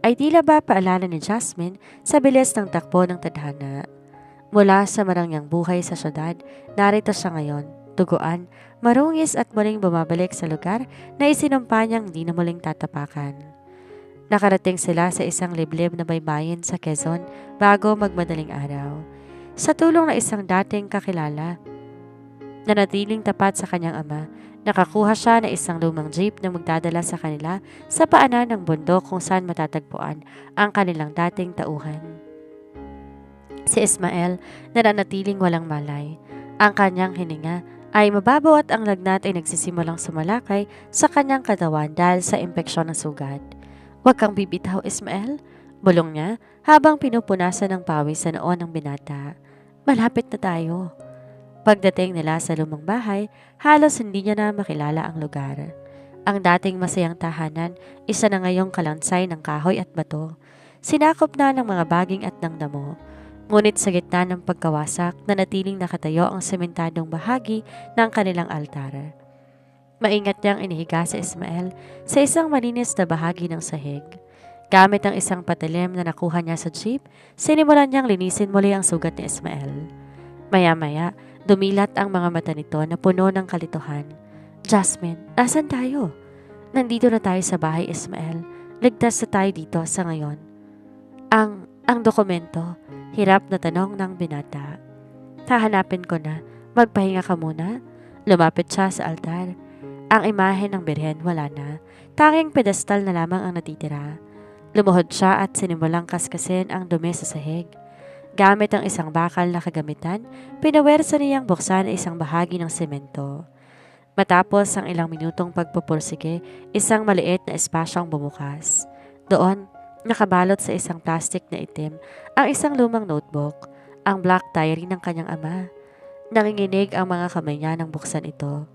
ay tila ba paalala ni Jasmine sa bilis ng takbo ng tadhana. Mula sa marangyang buhay sa syudad, narito siya ngayon, tuguan, marungis at muling bumabalik sa lugar na isinumpa niyang di na muling tatapakan. Nakarating sila sa isang liblib na baybayin sa Quezon bago magmadaling araw. Sa tulong ng isang dating kakilala, nanatiling tapat sa kanyang ama, nakakuha siya ng isang lumang jeep na magdadala sa kanila sa paanan ng bundok kung saan matatagpuan ang kanilang dating tauhan. Si Ismael nananatiling walang malay. Ang kanyang hininga ay mababaw at ang lagnat ay nagsisimulang sumalakay sa kanyang katawan dahil sa impeksyon ng sugat. Huwag kang bibitaw, Ismael, bulong niya habang pinupunasan ng pawis sa noon ng binata. Malapit na tayo. Pagdating nila sa lumang bahay, halos hindi niya na makilala ang lugar. Ang dating masayang tahanan, isa na ngayong kalansay ng kahoy at bato. Sinakop na ng mga baging at ng damo. Ngunit sa gitna ng pagkawasak, nanatiling nakatayo ang sementadong bahagi ng kanilang altar. Maingat niyang inihiga si Ismael sa isang malinis na bahagi ng sahig. Gamit ang isang patalim na nakuha niya sa jeep, sinimulan niyang linisin muli ang sugat ni Ismael. Maya-maya, dumilat ang mga mata nito na puno ng kalituhan. Jasmine, nasan tayo? Nandito na tayo sa bahay, Ismael. Ligtas na tayo dito sa ngayon. Ang dokumento, hirap na tanong ng binata. Hahanapin ko na. Magpahinga ka muna. Lumapit siya sa altar. Ang imahe ng birhen wala na. Tanging pedestal na lamang ang natitira. Lumuhod siya at sinimulang kaskasin ang dumi sa sahig. Gamit ang isang bakal na kagamitan, pinawersa niyang buksan ang isang bahagi ng semento. Matapos ang ilang minutong pagpupursige, isang maliit na espasyong bumukas. Doon, nakabalot sa isang plastic na itim, ang isang lumang notebook, ang black diary ng kanyang ama. Nanginginig ang mga kamay niya nang buksan ito.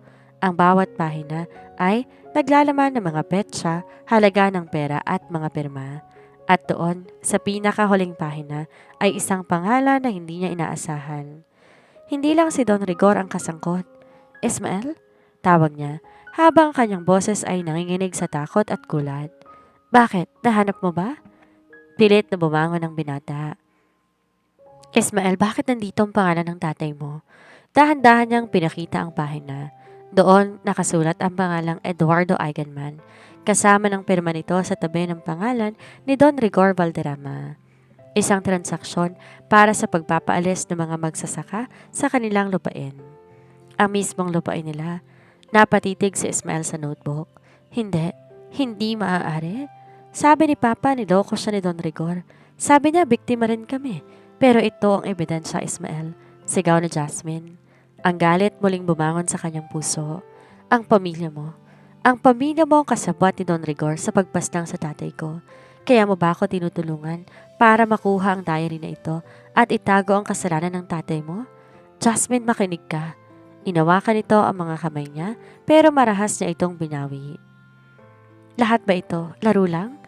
Ang bawat pahina ay naglalaman ng mga petsa, halaga ng pera at mga pirma. At doon, sa pinakahuling pahina, ay isang pangalan na hindi niya inaasahan. Hindi lang si Don Rigor ang kasangkot. Ismael? Tawag niya, habang kanyang boses ay nanginginig sa takot at gulat. Bakit? Nahanap mo ba? Pilit na bumangon ang binata. Ismael, bakit nandito ang pangalan ng tatay mo? Dahan-dahan niyang pinakita ang pahina. Doon nakasulat ang pangalang Eduardo Eigenman, kasama ng pirma nito sa tabi ng pangalan ni Don Rigor Valderrama. Isang transaksyon para sa pagpapaalis ng mga magsasaka sa kanilang lupain. Ang mismong lupain nila, napatitig si Ismael sa notebook. Hindi, hindi maaari. Sabi ni Papa, niloko siya ni Don Rigor. Sabi niya, biktima rin kami. Pero ito ang ebidensya, Ismael. Sigaw ni Jasmine. Ang galit muling bumangon sa kanyang puso. Ang pamilya mo. Ang pamilya mo ang kasabwat ni Don Rigor sa pagpaslang sa tatay ko. Kaya mo ba ako tinutulungan para makuha ang diary na ito at itago ang kasalanan ng tatay mo? Jasmine, makinig ka. Inawakan nito ang mga kamay niya pero marahas niya itong binawi. Lahat ba ito? Laro lang?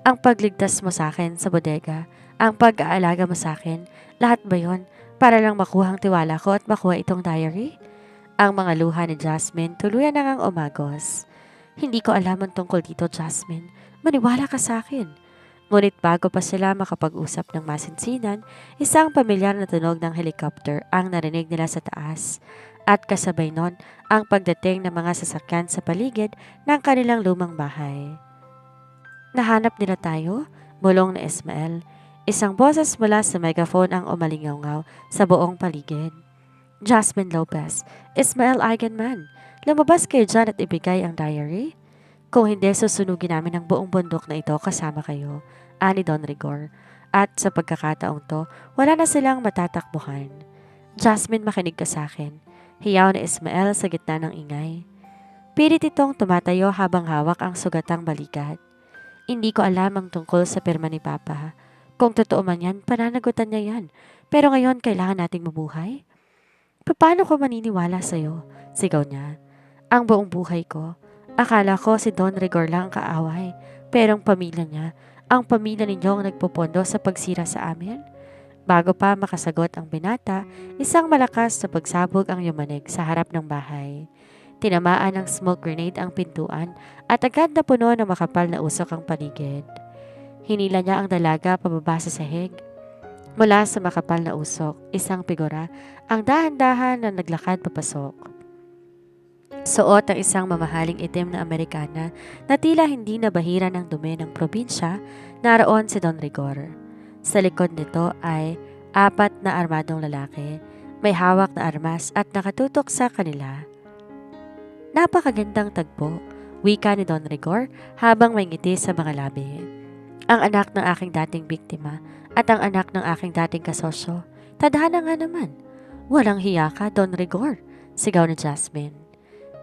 Ang pagligtas mo sa akin sa bodega, ang pag-aalaga mo sa akin, lahat ba yon para lang makuha ang tiwala ko at makuha itong diary? Ang mga luha ni Jasmine tuluyan na ngang umagos. Hindi ko alam ang tungkol dito, Jasmine. Maniwala ka sa akin. Ngunit bago pa sila makapag-usap ng masinsinan, isang pamilyar na tunog ng helicopter ang narinig nila sa taas. At kasabay nun ang pagdating ng mga sasakyan sa paligid ng kanilang lumang bahay. Nahanap nila tayo? Bulong ni Ismael. Isang boses mula sa megaphone ang umalingaw sa buong paligid. Jasmine Lopez, Ismael Eigenman, lumabas kayo dyan at ibigay ang diary? Kung hindi, susunugin namin ang buong bundok na ito kasama kayo, ani Don Rigor. At sa pagkakataong to, wala na silang matatakbuhan. Jasmine, makinig ka sa akin. Hiyaw ni Ismael sa gitna ng ingay. Pilit itong tumatayo habang hawak ang sugatang balikat. Hindi ko alam ang tungkol sa pirma ni Papa. Kung totoo man yan, pananagutan niya yan. Pero ngayon, kailangan nating mabuhay. Paano ko maniniwala sa'yo? Sigaw niya. Ang buong buhay ko. Akala ko si Don Rigor lang ang kaaway. Pero ang pamilya niya, ang pamilya ninyo ang nagpupondo sa pagsira sa amin? Bago pa makasagot ang binata, isang malakas na pagsabog ang yumanig sa harap ng bahay. Tinamaan ng smoke grenade ang pintuan at agad na puno ng makapal na usok ang paligid. Hinila niya ang dalaga pababa sa sahig. Mula sa makapal na usok, isang figura ang dahan-dahan na naglakad papasok. Suot ang isang mamahaling itim na Amerikana na tila hindi nabahira ng dumi ng probinsya, naroon si Don Rigor. Sa likod nito ay 4 na armadong lalaki, may hawak na armas at nakatutok sa kanila. Napakagandang tagpo, wika ni Don Rigor habang may ngiti sa mga labi. Ang anak ng aking dating biktima at ang anak ng aking dating kasosyo. Tadhana nga naman. Walang hiya ka, Don Rigor, sigaw ni Jasmine.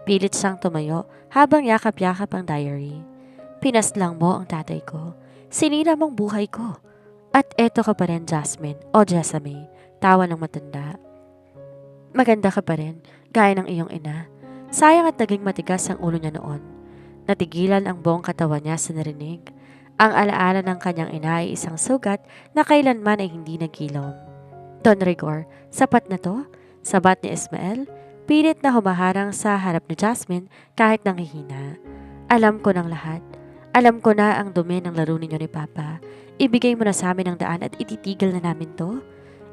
Pilit siyang tumayo habang yakap-yakap ang diary. Pinaslang mo ang tatay ko. Sinira mong buhay ko. At eto ka pa rin, Jasmine, o Jessamy, tawa ng matanda. Maganda ka pa rin, gaya ng iyong ina. Sayang at naging matigas ang ulo niya noon. Natigilan ang buong katawan niya sa narinig. Ang alaala ng kanyang ina ay isang sugat na kailanman ay hindi nagkilom. Don Rigor, sapat na to? Sabat ni Ismael, pilit na humaharang sa harap ni Jasmine kahit nanghihina. Alam ko ng lahat. Alam ko na ang dumi ng laro ninyo ni Papa. Ibigay mo na sa amin ang daan at ititigil na namin to.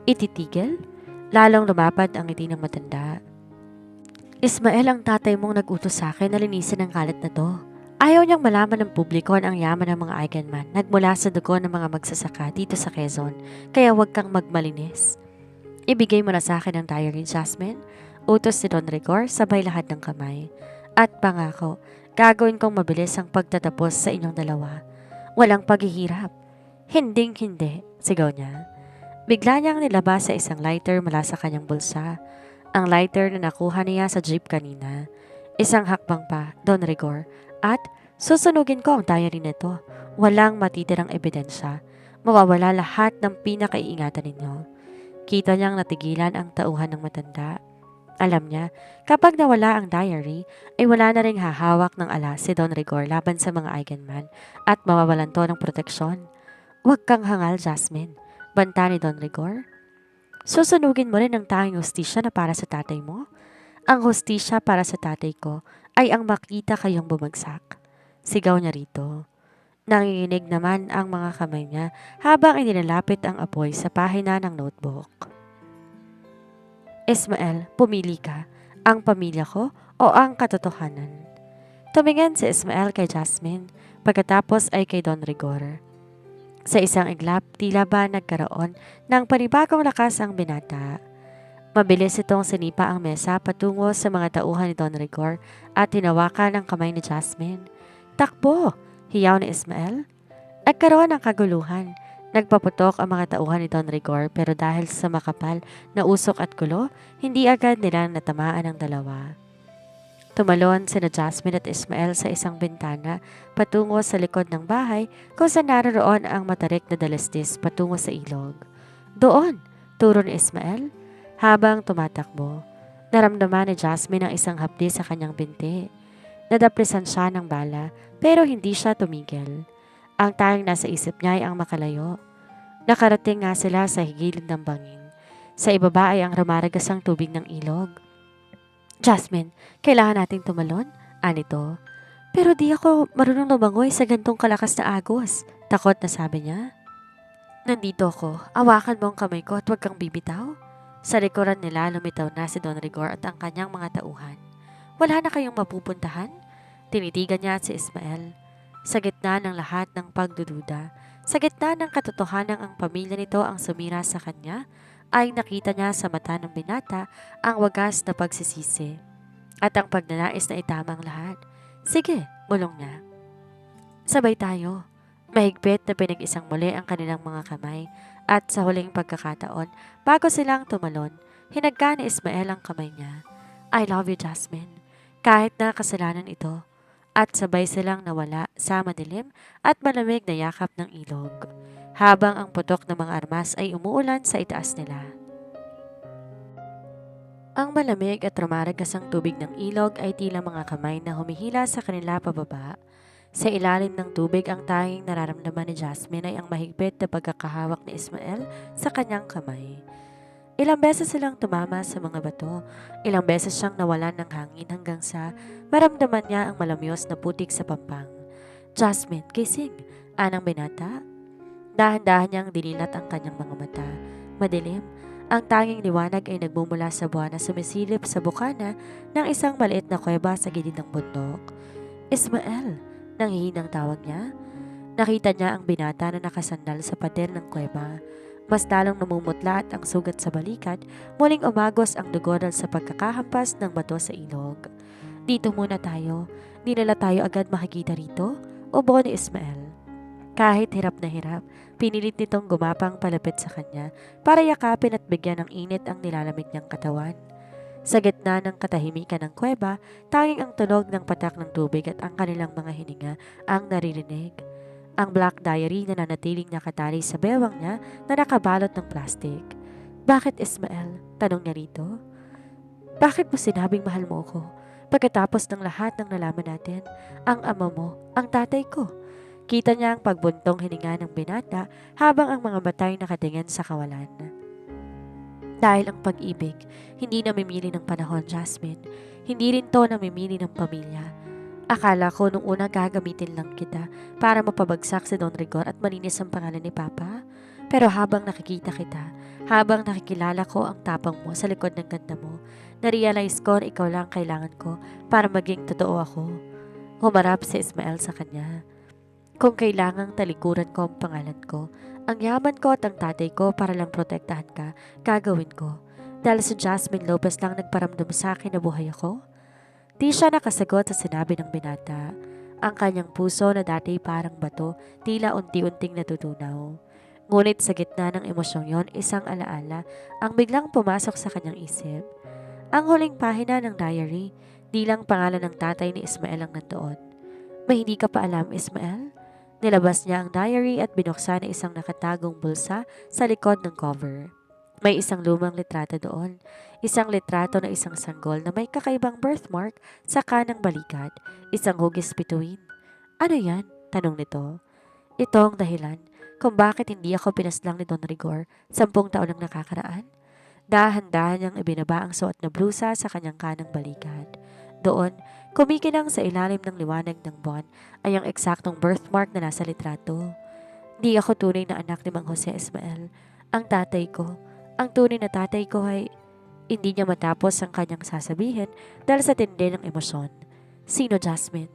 Ititigil? Lalong lumapad ang ngiti ng matanda. Ismael, ang tatay mong nag-utos sa akin na linisin ang kalat na to. Ayaw niyang malaman ng publiko ang yaman ng mga Eigenman nagmula sa dugo ng mga magsasaka dito sa Quezon, kaya huwag kang magmalinis. Ibigay mo na sa akin ang diary, Jasmine. Utos si Don Rigor sabay lahat ng kamay. At pangako, gagawin kong mabilis ang pagtatapos sa inyong dalawa. Walang paghihirap. Hinding-hindi, sigaw niya. Bigla niyang nilabas sa isang lighter mula sa kanyang bulsa. Ang lighter na nakuha niya sa jeep kanina. Isang hakbang pa, Don Rigor, at susunugin ko ang diary nito. Walang matitirang ebidensya. Mawawala lahat ng pinakaiingatan ninyo. Kita niyang natigilan ang tauhan ng matanda. Alam niya, kapag nawala ang diary, ay wala na ring hahawak ng alas si Don Rigor laban sa mga Eigenman at mawawalan to ng proteksyon. Huwag kang hangal, Jasmine, banta ni Don Rigor. Susunugin mo rin ang tanging hustisya na para sa tatay mo? Ang hustisya para sa tatay ko ay ang makita kayong bumagsak. Sigaw niya rito. Nanginginig naman ang mga kamay niya habang inilalapit ang apoy sa pahina ng notebook. Ismael, pumili ka. Ang pamilya ko o ang katotohanan? Tumingin si Ismael kay Jasmine, pagkatapos ay kay Don Rigor. Sa isang iglap, tila ba nagkaroon ng panibagong lakas ang binata. Mabilis itong sinipa ang mesa patungo sa mga tauhan ni Don Rigor at tinawakan ang kamay ni Jasmine. Takbo! Hiyaw ni Ismael. Nagkaroon ng kaguluhan. Nagpaputok ang mga tauhan ni Don Rigor pero dahil sa makapal na usok at gulo, hindi agad nila natamaan ang dalawa. Tumalon sina Jasmine at Ismael sa isang bintana patungo sa likod ng bahay kung saan naroon ang matarik na dalestis patungo sa ilog. Doon! Turo ni Ismael. Habang tumatakbo, naramdaman ni Jasmine ang isang hapdi sa kanyang binti. Nadaplisan siya ng bala pero hindi siya tumigil. Ang tanging nasa isip niya ay ang makalayo. Nakarating nga sila sa higilid ng bangin. Sa ibaba ay ang ramaragasang tubig ng ilog. Jasmine, kailangan nating tumalon? Anito. Pero di ako marunong lumangoy sa gantong kalakas na agos. Takot na sabi niya. Nandito ako. Awakan mo ang kamay ko at huwag kang bibitaw. Sa likuran nila lumitaw na si Don Rigor at ang kanyang mga tauhan. Wala na kayong mapupuntahan? Tinitigan niya si Ismael. Sa gitna ng lahat ng pagdududa, sa gitna ng katotohanan ang pamilya nito ang sumira sa kanya, ay nakita niya sa mata ng binata ang wagas na pagsisisi at ang pagnanais na itamang lahat. Sige, bulong niya. Sabay tayo. Mahigpit na pinag-isang muli ang kanilang mga kamay at sa huling pagkakataon, bago silang tumalon, hinagka ni Ismael ang kamay niya. I love you, Jasmine. Kahit na kasalanan ito, at sabay silang nawala sa madilim at malamig na yakap ng ilog, habang ang putok ng mga armas ay umuulan sa itaas nila. Ang malamig at rumaragasang tubig ng ilog ay tila mga kamay na humihila sa kanila pababa. Sa ilalim ng tubig, ang tanging nararamdaman ni Jasmine ay ang mahigpit na pagkakahawak ni Ismael sa kanyang kamay. Ilang beses silang tumama sa mga bato, ilang beses siyang nawalan ng hangin hanggang sa maramdaman niya ang malamyos na putik sa pampang. Jasmine, gising! Anang binata? Dahan-dahan niyang dinilat ang kanyang mga mata. Madilim, ang tanging liwanag ay nagmumula sa buwan na sumisilip sa bukana ng isang maliit na kuweba sa gilid ng bundok. Ismael! Nanghihinang tawag niya. Nakita niya ang binata na nakasandal sa pader ng kuweba. Mas lalong namumutla at ang sugat sa balikat, muling umagos ang dugo dahil sa pagkakahampas ng bato sa ilog. Dito muna tayo. Di nila tayo agad makikita rito? Ubo ni Ismael. Kahit hirap na hirap, pinilit nitong gumapang palapit sa kanya para yakapin at bigyan ng init ang nilalamig niyang katawan. Sa gitna ng katahimikan ng kuweba, tanging ang tunog ng patak ng tubig at ang kanilang mga hininga ang naririnig. Ang black diary na nanatiling nakatali sa bewang niya na nakabalot ng plastic. Bakit Ismael? Tanong niya rito. Bakit mo sinabing mahal mo ako? Pagkatapos ng lahat ng nalaman natin, ang ama mo, ang tatay ko. Kita niya ang pagbuntong hininga ng binata habang ang mga batay nakatingin sa kawalan. Dahil ang pag-ibig, hindi namimili ng panahon, Jasmine. Hindi rin to namimili ng pamilya. Akala ko nung una gagamitin lang kita para mapabagsak si Don Rigor at malinis ang pangalan ni Papa. Pero habang nakikita kita, habang nakikilala ko ang tapang mo sa likod ng ganda mo, narealize ko na ikaw lang kailangan ko para maging totoo ako. Humarap si Ismael sa kanya. Kung kailangang talikuran ko ang pangalan ko, ang yaman ko at ang tatay ko para lang protektahan ka, gagawin ko. Dahil si Jasmine Lopez lang nagparamdam sa akin na buhay ako. Di siya nakasagot sa sinabi ng binata. Ang kanyang puso na dati parang bato, tila unti-unting natutunaw. Ngunit sa gitna ng emosyong yon, isang alaala ang biglang pumasok sa kanyang isip. Ang huling pahina ng diary, di lang pangalan ng tatay ni Ismael ang nandoon. May hindi ka pa alam, Ismael? Nilabas niya ang diary at binuksan na isang nakatagong bulsa sa likod ng cover. May isang lumang litrato doon. Isang litrato na isang sanggol na may kakaibang birthmark sa kanang balikat. Isang hugis bituin. Ano yan? Tanong nito. Ito ang dahilan kung bakit hindi ako pinaslang ni Don Rigor 10 taon ang nakakaraan. Dahan-dahan niyang ibinaba ang suot na blusa sa kanyang kanang balikat. Doon, kumikinang sa ilalim ng liwanag ng buwan ay ang eksaktong birthmark na nasa litrato. Di ako tunay na anak ni Mang Jose Ismael. Ang tatay ko, ang tunay na tatay ko ay Hindi niya matapos ang kanyang sasabihin dahil sa tindi ng emosyon. Sino, Jasmine?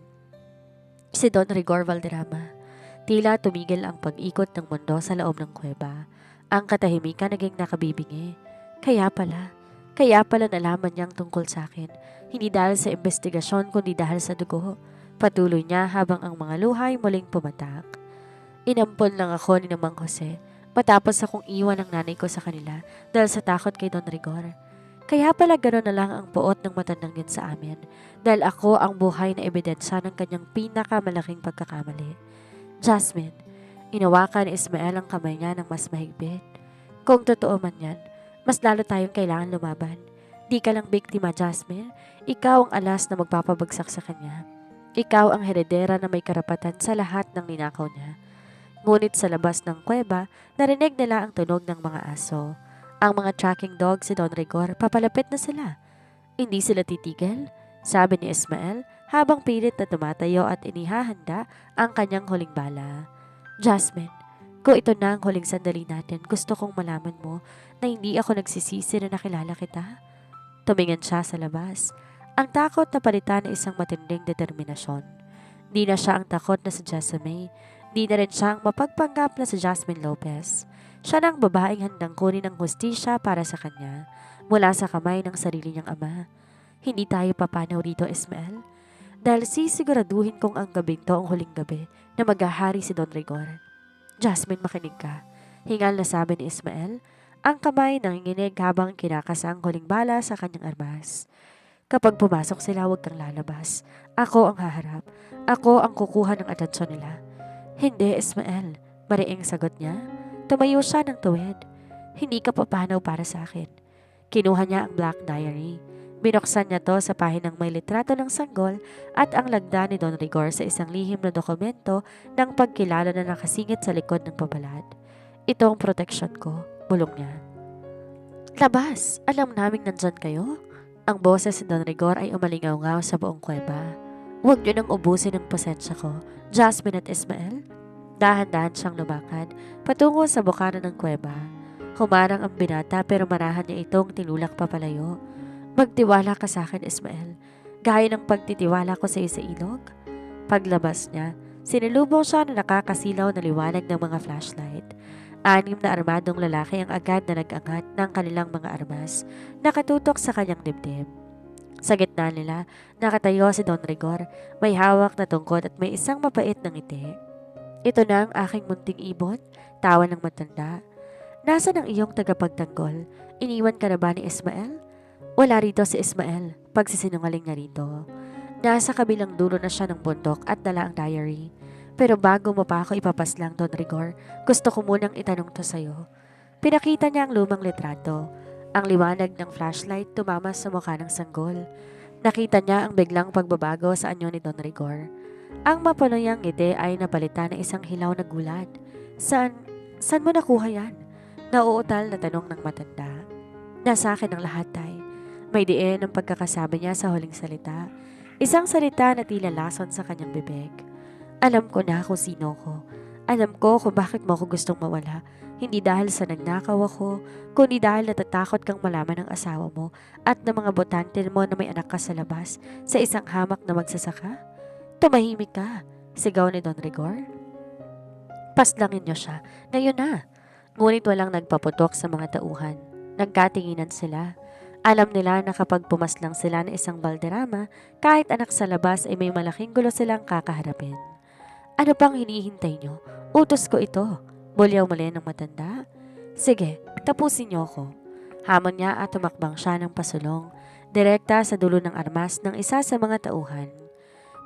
Si Don Rigor Valderrama. Tila tumigil ang pag-ikot ng mundo sa loob ng kuweba. Ang katahimikan naging nakabibingi. Kaya pala nalaman niyang tungkol sa akin. Hindi dahil sa investigasyon kundi dahil sa dugo. Patuloy niya habang ang mga luhay muling pumatak. Inampon lang ako ni Mang Jose matapos akong iwan ng nanay ko sa kanila dahil sa takot kay Don Rigor. Kaya pala gano'n na lang ang puot ng matandang yun sa amin dahil ako ang buhay na ebidensya ng kanyang pinakamalaking pagkakamali. Jasmine, inawakan ni Ismael ang kamay niya ng mas mahigpit. Kung totoo man yan, mas lalo tayong kailangan lumaban. Di ka lang biktima, Jasmine. Ikaw ang alas na magpapabagsak sa kanya. Ikaw ang heredera na may karapatan sa lahat ng ninakaw niya. Ngunit sa labas ng kuweba, narinig nila ang tunog ng mga aso. Ang mga tracking dogs si Don Rigor, papalapit na sila. Hindi sila titigil, sabi ni Ismael habang pilit na tumatayo at inihahanda ang kanyang huling bala. Jasmine, kung ito na ang huling sandali natin, gusto kong malaman mo na hindi ako nagsisisi na nakilala kita. Tumingin siya sa labas. Ang takot na palitan na isang matinding determinasyon. Di na siya ang takot na si Jessamine. Di na rin siya ang mapagpanggap na si Jasmine Lopez. Siya ng babaeng handang kunin ng hustisya para sa kanya mula sa kamay ng sarili niyang ama. Hindi tayo papanaw rito, Ismael. Dahil sisiguraduhin kong ang gabing to ang huling gabi na maghahari si Don Rigor. Jasmine, makinig ka. Hingal na sabi ni Ismael, ang kamay nanginginig habang kinakasa ang huling bala sa kanyang armas. Kapag pumasok sila, huwag kang lalabas. Ako ang haharap. Ako ang kukuha ng atensyon nila. Hindi, Ismael. Mariing sagot niya. Tumayo siya ng tuwid. Hindi ka papanaw para sa akin. Kinuha niya ang black diary. Binuksan niya to sa pahinang may litrato ng sanggol at ang lagda ni Don Rigor sa isang lihim na dokumento ng pagkilala na nakasingit sa likod ng pabalad. Ito ang proteksyon ko, bulong niya. Labas! Alam naming nandyan kayo? Ang boses ni Don Rigor ay umalingaw-ngaw sa buong kuweba. Huwag niyo nang ubusin ang pasensya ko, Jasmine at Ismael. Dahan-dahan siyang lumakad patungo sa bukana ng kuweba. Humarang ang binata pero marahan niya itong tinulak papalayo. Magtiwala ka sa akin, Ismael. Gaya ng pagtitiwala ko sa iyo sa ilog. Paglabas niya, sinilubong siya na nakakasilaw na liwanag ng mga flashlight. 6 na armadong lalaki ang agad na nag-angat ng kanilang mga armas, nakatutok sa kanyang dibdib. Sa gitna nila, nakatayo si Don Rigor, may hawak na tungkod at may isang mapait na ngiti. Ito na ang aking munting ibon, tawa ng matanda. Nasaan ang iyong tagapagtanggol? Iniwan ka na ba ni Ismael? Wala rito si Ismael, pagsisinungaling niya rito. Nasa kabilang dulo na siya ng bundok at dala ang diary. Pero bago mo pa ako ipapaslang, Don Rigor, gusto ko munang itanong to sa'yo. Pinakita niya ang lumang litrato. Ang liwanag ng flashlight tumama sa mukha ng sanggol. Nakita niya ang biglang pagbabago sa anyo ni Don Rigor. Ang mapaloyang ngiti ay napalitan ng isang hilaw na gulat. Saan mo nakuha yan? Nauutal na tanong ng matanda. Nasa akin ang lahat, tay. May diin ang pagkakasabi niya sa huling salita. Isang salita na tila lason sa kanyang bibig. Alam ko na kung sino ko. Alam ko kung bakit mo ako gustong mawala. Hindi dahil sa nagnakaw ako, kundi dahil natatakot kang malaman ng asawa mo at ng mga botante mo na may anak ka sa labas sa isang hamak na magsasaka. Tumahimik ka, sigaw ni Don Rigor. Paslangin niyo siya, ngayon na. Ngunit walang nagpaputok sa mga tauhan. Nagkatinginan sila. Alam nila na kapag pumaslang sila ng isang Valderrama, kahit anak sa labas ay may malaking gulo silang kakaharapin. Ano pang hinihintay niyo? Utos ko ito. Bulyaw muli ng matanda. Sige, tapusin niyo ako. Hamon niya at tumakbang siya ng pasulong, direkta sa dulo ng armas ng isa sa mga tauhan.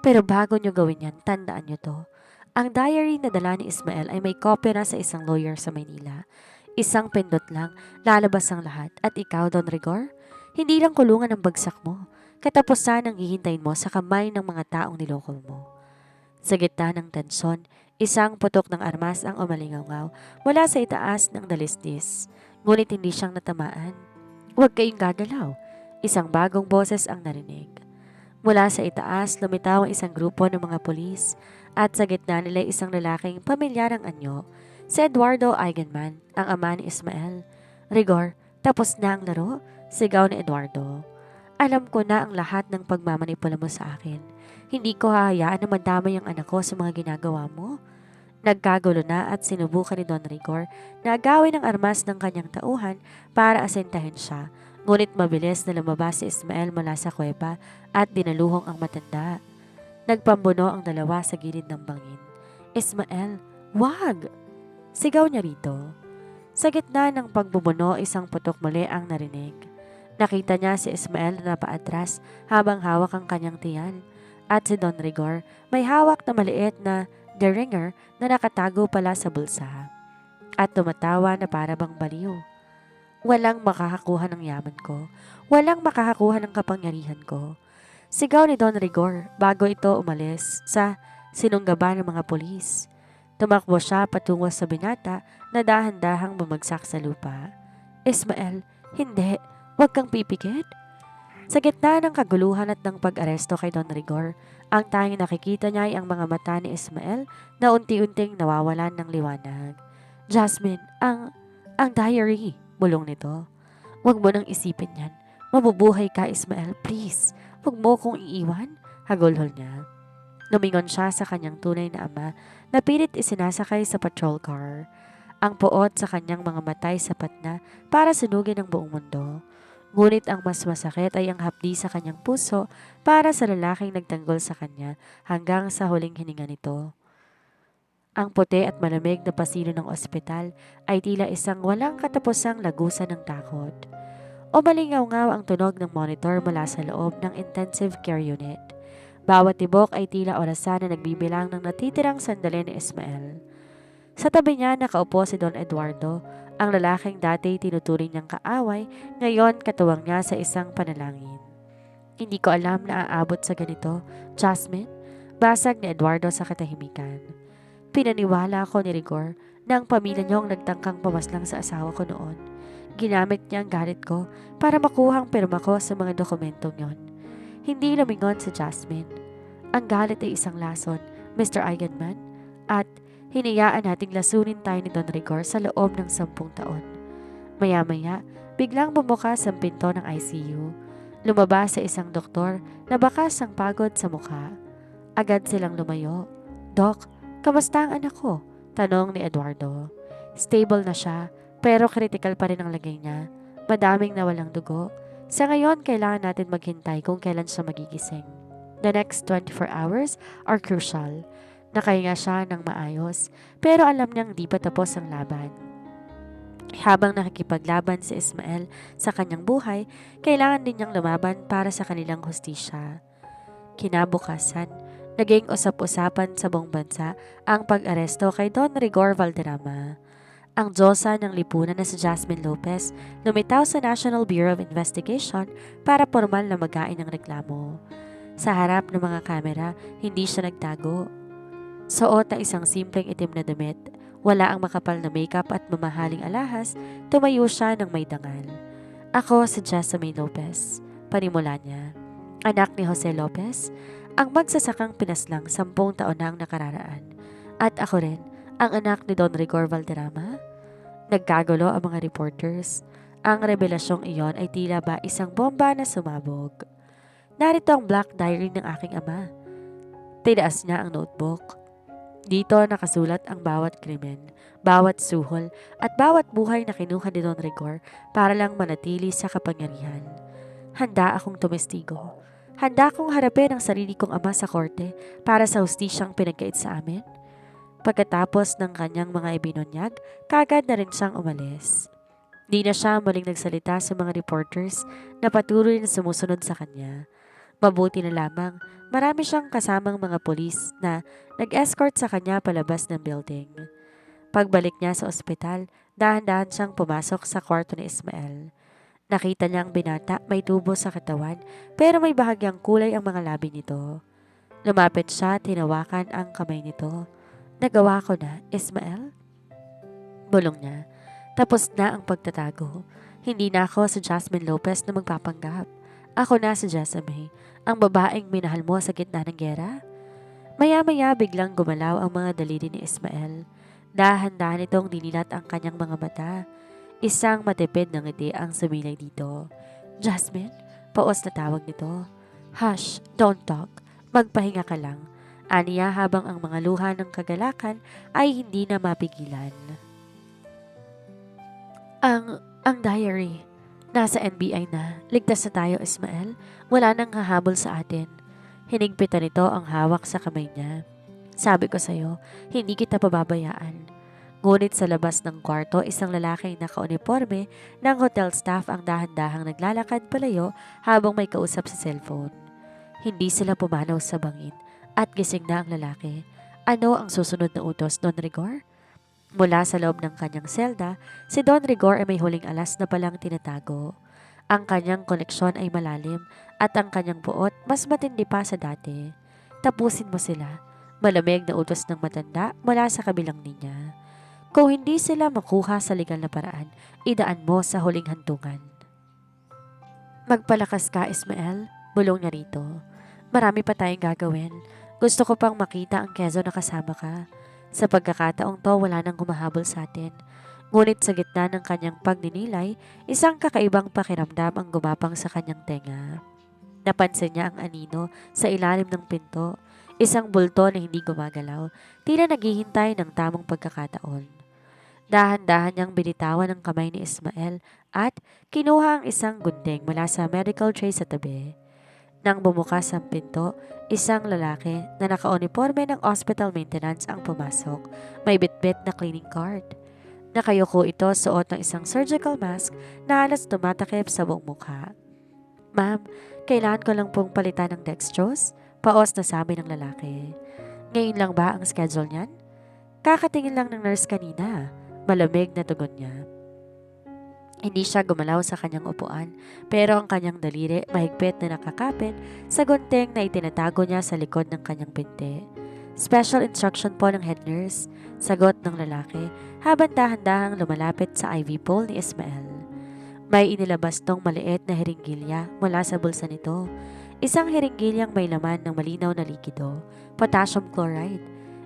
Pero bago niyo gawin yan, tandaan niyo to. Ang diary na dala ni Ismael ay may kopya na sa isang lawyer sa Maynila. Isang pindot lang, lalabas ang lahat. At ikaw, Don Rigor, hindi lang kulungan ang bagsak mo. Katapusan ang hihintayin mo sa kamay ng mga taong niloko mo. Sa gitna ng tensyon, isang putok ng armas ang umalingaw mula sa itaas ng dalisdis. Ngunit hindi siyang natamaan. Huwag kayong gagalaw. Isang bagong boses ang narinig. Mula sa itaas, lumitaw ang isang grupo ng mga pulis at sa gitna nila isang lalaking pamilyarang anyo, si Eduardo Eigenman, ang ama ni Ismael. Rigor, tapos na ang laro? Sigaw ni Eduardo. Alam ko na ang lahat ng pagmamanipula mo sa akin. Hindi ko hahayaan na madamay ang anak ko sa mga ginagawa mo. Nagkagulo na at sinubukan ni Don Rigor na agawin ang armas ng kanyang tauhan para asentahin siya. Ngunit mabilis na lumabas si Ismael mula sa kuweba at dinaluhong ang matanda. Nagpambuno ang dalawa sa gilid ng bangin. Ismael, wag! Sigaw niya rito. Sa gitna ng pagbubuno, isang putok muli ang narinig. Nakita niya si Ismael na paatras habang hawak ang kanyang tiyan. At si Don Rigor may hawak na maliit na derringer na nakatago pala sa bulsa. At tumatawa na para bang baliw. Walang makakakuha ng yaman ko. Walang makakakuha ng kapangyarihan ko. Sigaw ni Don Rigor bago ito umalis sa sinunggaban ng mga pulis. Tumakbo siya patungo sa binata na dahan-dahang bumagsak sa lupa. Ismael, hindi. Huwag kang pipikit. Sa gitna ng kaguluhan at ng pag-aresto kay Don Rigor, ang tanging nakikita niya ay ang mga mata ni Ismael na unti-unting nawawalan ng liwanag. Jasmine, ang diary, bulong nito. Huwag mo nang isipin yan. Mabubuhay ka, Ismael, please. Huwag mo kong iiwan, hagulhol niya. Lumingon siya sa kanyang tunay na ama na pilit isinasakay sa patrol car. Ang puot sa kanyang mga matay sapat na para sunugin ang buong mundo. Ngunit ang mas masakit ay ang hapdi sa kanyang puso para sa lalaking nagtanggol sa kanya hanggang sa huling hininga nito. Ang puti at malamig na pasilyo ng ospital ay tila isang walang katapusang lagusan ng takot. Umalingaw-ngaw ang tunog ng monitor mula sa loob ng intensive care unit. Bawat tibok ay tila orasan na nagbibilang ng natitirang sandali ni Ismael. Sa tabi niya nakaupo si Don Eduardo, ang lalaking dati tinuturing niyang kaaway, ngayon katuwang niya sa isang panalangin. Hindi ko alam na aabot sa ganito, Jasmine, basag ni Eduardo sa katahimikan. Pinaniwala ko ni Rigor na ang pamilya niyo ang nagtangkang pamaslang sa asawa ko noon. Ginamit niya ang galit ko para makuha ang pirma ko sa mga dokumentong yon. Hindi lumingon si Jasmine. Ang galit ay isang lason, Mr. Eigenman, at hinayaan nating lasunin tayo ni Don Rigor sa loob ng 10 taon. Maya-maya, biglang bumukas ang pinto ng ICU. Lumabas sa isang doktor na bakas ang pagod sa mukha. Agad silang lumayo. Doc, kamusta ang anak ko? Tanong ni Eduardo. Stable na siya, pero critical pa rin ang lagay niya. Madaming nawalang dugo. Sa ngayon, kailangan natin maghintay kung kailan siya magigising. The next 24 hours are crucial. Nakahinga siya ng maayos, pero alam niyang di pa tapos ang laban. Habang nakikipaglaban si Ismael sa kanyang buhay, kailangan din niyang lumaban para sa kanilang hustisya. Kinabukasan, naging usap-usapan sa buong bansa ang pag-aresto kay Don Rigor Valderrama. Ang Diyosa ng lipunan na si Jasmine Lopez lumitaw sa National Bureau of Investigation para formal na magain ng reklamo. Sa harap ng mga kamera, hindi siya nagtago. Suot na isang simpleng itim na damit, wala ang makapal na makeup at mamahaling alahas, tumayo siya ng may dangal. Ako si Jasmine Lopez, panimula niya. Anak ni Jose Lopez, ang magsasakang pinaslang 10 taon na ang nakararaan. At ako rin, ang anak ni Don Rigor Valderrama. Nagkagulo ang mga reporters. Ang revelasyong iyon ay tila ba isang bomba na sumabog. Narito ang black diary ng aking ama. Tinaas niya ang notebook. Dito nakasulat ang bawat krimen, bawat suhol, at bawat buhay na kinuha ni Don Rigor para lang manatili sa kapangyarihan. Handa akong tumestigo. Handa akong harapin ang sarili kong ama sa korte para sa hustisyang pinagkait sa amin. Pagkatapos ng kanyang mga ibinunyag, kagad na rin siyang umalis. Di na siya muling nagsalita sa mga reporters na patuloy na sumusunod sa kanya. Mabuti na lamang, marami siyang kasamang mga polis na nag-escort sa kanya palabas ng building. Pagbalik niya sa ospital, dahan-dahan siyang pumasok sa kwarto ni Ismael. Nakita niya ang binata may tubo sa katawan pero may bahagyang kulay ang mga labi nito. Lumapit siya at hinawakan ang kamay nito. Nagawa ko na, Ismael? Bulong niya. Tapos na ang pagtatago. Hindi na ako si Jasmine Lopez na magpapanggap. Ako na si Jessamine, ang babaeng minahal mo sa gitna ng gera. Maya-maya biglang gumalaw ang mga daliri ni Ismael. Dahan-dahan itong dinilat ang kanyang mga mata. Isang matipid na ngiti ang sumilay dito. Jasmine? Paos na tawag nito. Hush, don't talk. Magpahinga ka lang. Aniya habang ang mga luha ng kagalakan ay hindi na mapigilan. Ang diary. Nasa NBI na. Ligtas na tayo, Ismael. Wala nang hahabol sa atin. Hinigpitan nito ang hawak sa kamay niya. Sabi ko sa'yo, hindi kita pababayaan. Ngunit sa labas ng kwarto, isang lalaking naka-uniforme ng hotel staff ang dahan-dahang naglalakad palayo habang may kausap sa cellphone. Hindi sila pumanaw sa bangin at gising na ang lalaki. Ano ang susunod na utos, Don Rigor? Mula sa loob ng kanyang selda, si Don Rigor ay may huling alas na palang tinatago. Ang kanyang koneksyon ay malalim at ang kanyang buot mas matindi pa sa dati. Tapusin mo sila. Malamig na utos ng matanda mula sa kabilang linya. Kung hindi sila makuha sa legal na paraan, idaan mo sa huling hantungan. Magpalakas ka, Ismael. Bulong niya rito. Marami pa tayong gagawin. Gusto ko pang makita ang Quezon na kasama ka. Sa pagkakataong to, wala nang humahabol sa atin. Ngunit sa gitna ng kanyang pagninilay, isang kakaibang pakiramdam ang gumapang sa kanyang tenga. Napansin niya ang anino sa ilalim ng pinto, isang bulto na hindi gumagalaw, tila naghihintay ng tamang pagkakataon. Dahan-dahan niyang binitawan ang kamay ni Ismael at kinuha ang isang gunting mula sa medical tray sa tabi. Nang bumukas ang pinto, isang lalaki na naka-uniforme ng hospital maintenance ang pumasok. May bitbit na cleaning card. Nakayuko ito suot ng isang surgical mask na halos tumatakip sa buong mukha. Ma'am, kailangan ko lang pong palitan ng dextrose? Paos na sabi ng lalaki. Ngayon lang ba ang schedule niyan? Kakatingin lang ng nurse kanina. Malamig na tugon niya. Hindi siya gumalaw sa kanyang upuan, pero ang kanyang daliri mahigpit na nakakapit sa gunting na itinatago niya sa likod ng kanyang binti. Special instruction po ng head nurse, sagot ng lalaki habang dahan-dahang lumalapit sa IV pole ni Ismael. May inilabas tong maliit na heringgilya mula sa bulsa nito. Isang heringilyang may laman ng malinaw na likido, potassium chloride.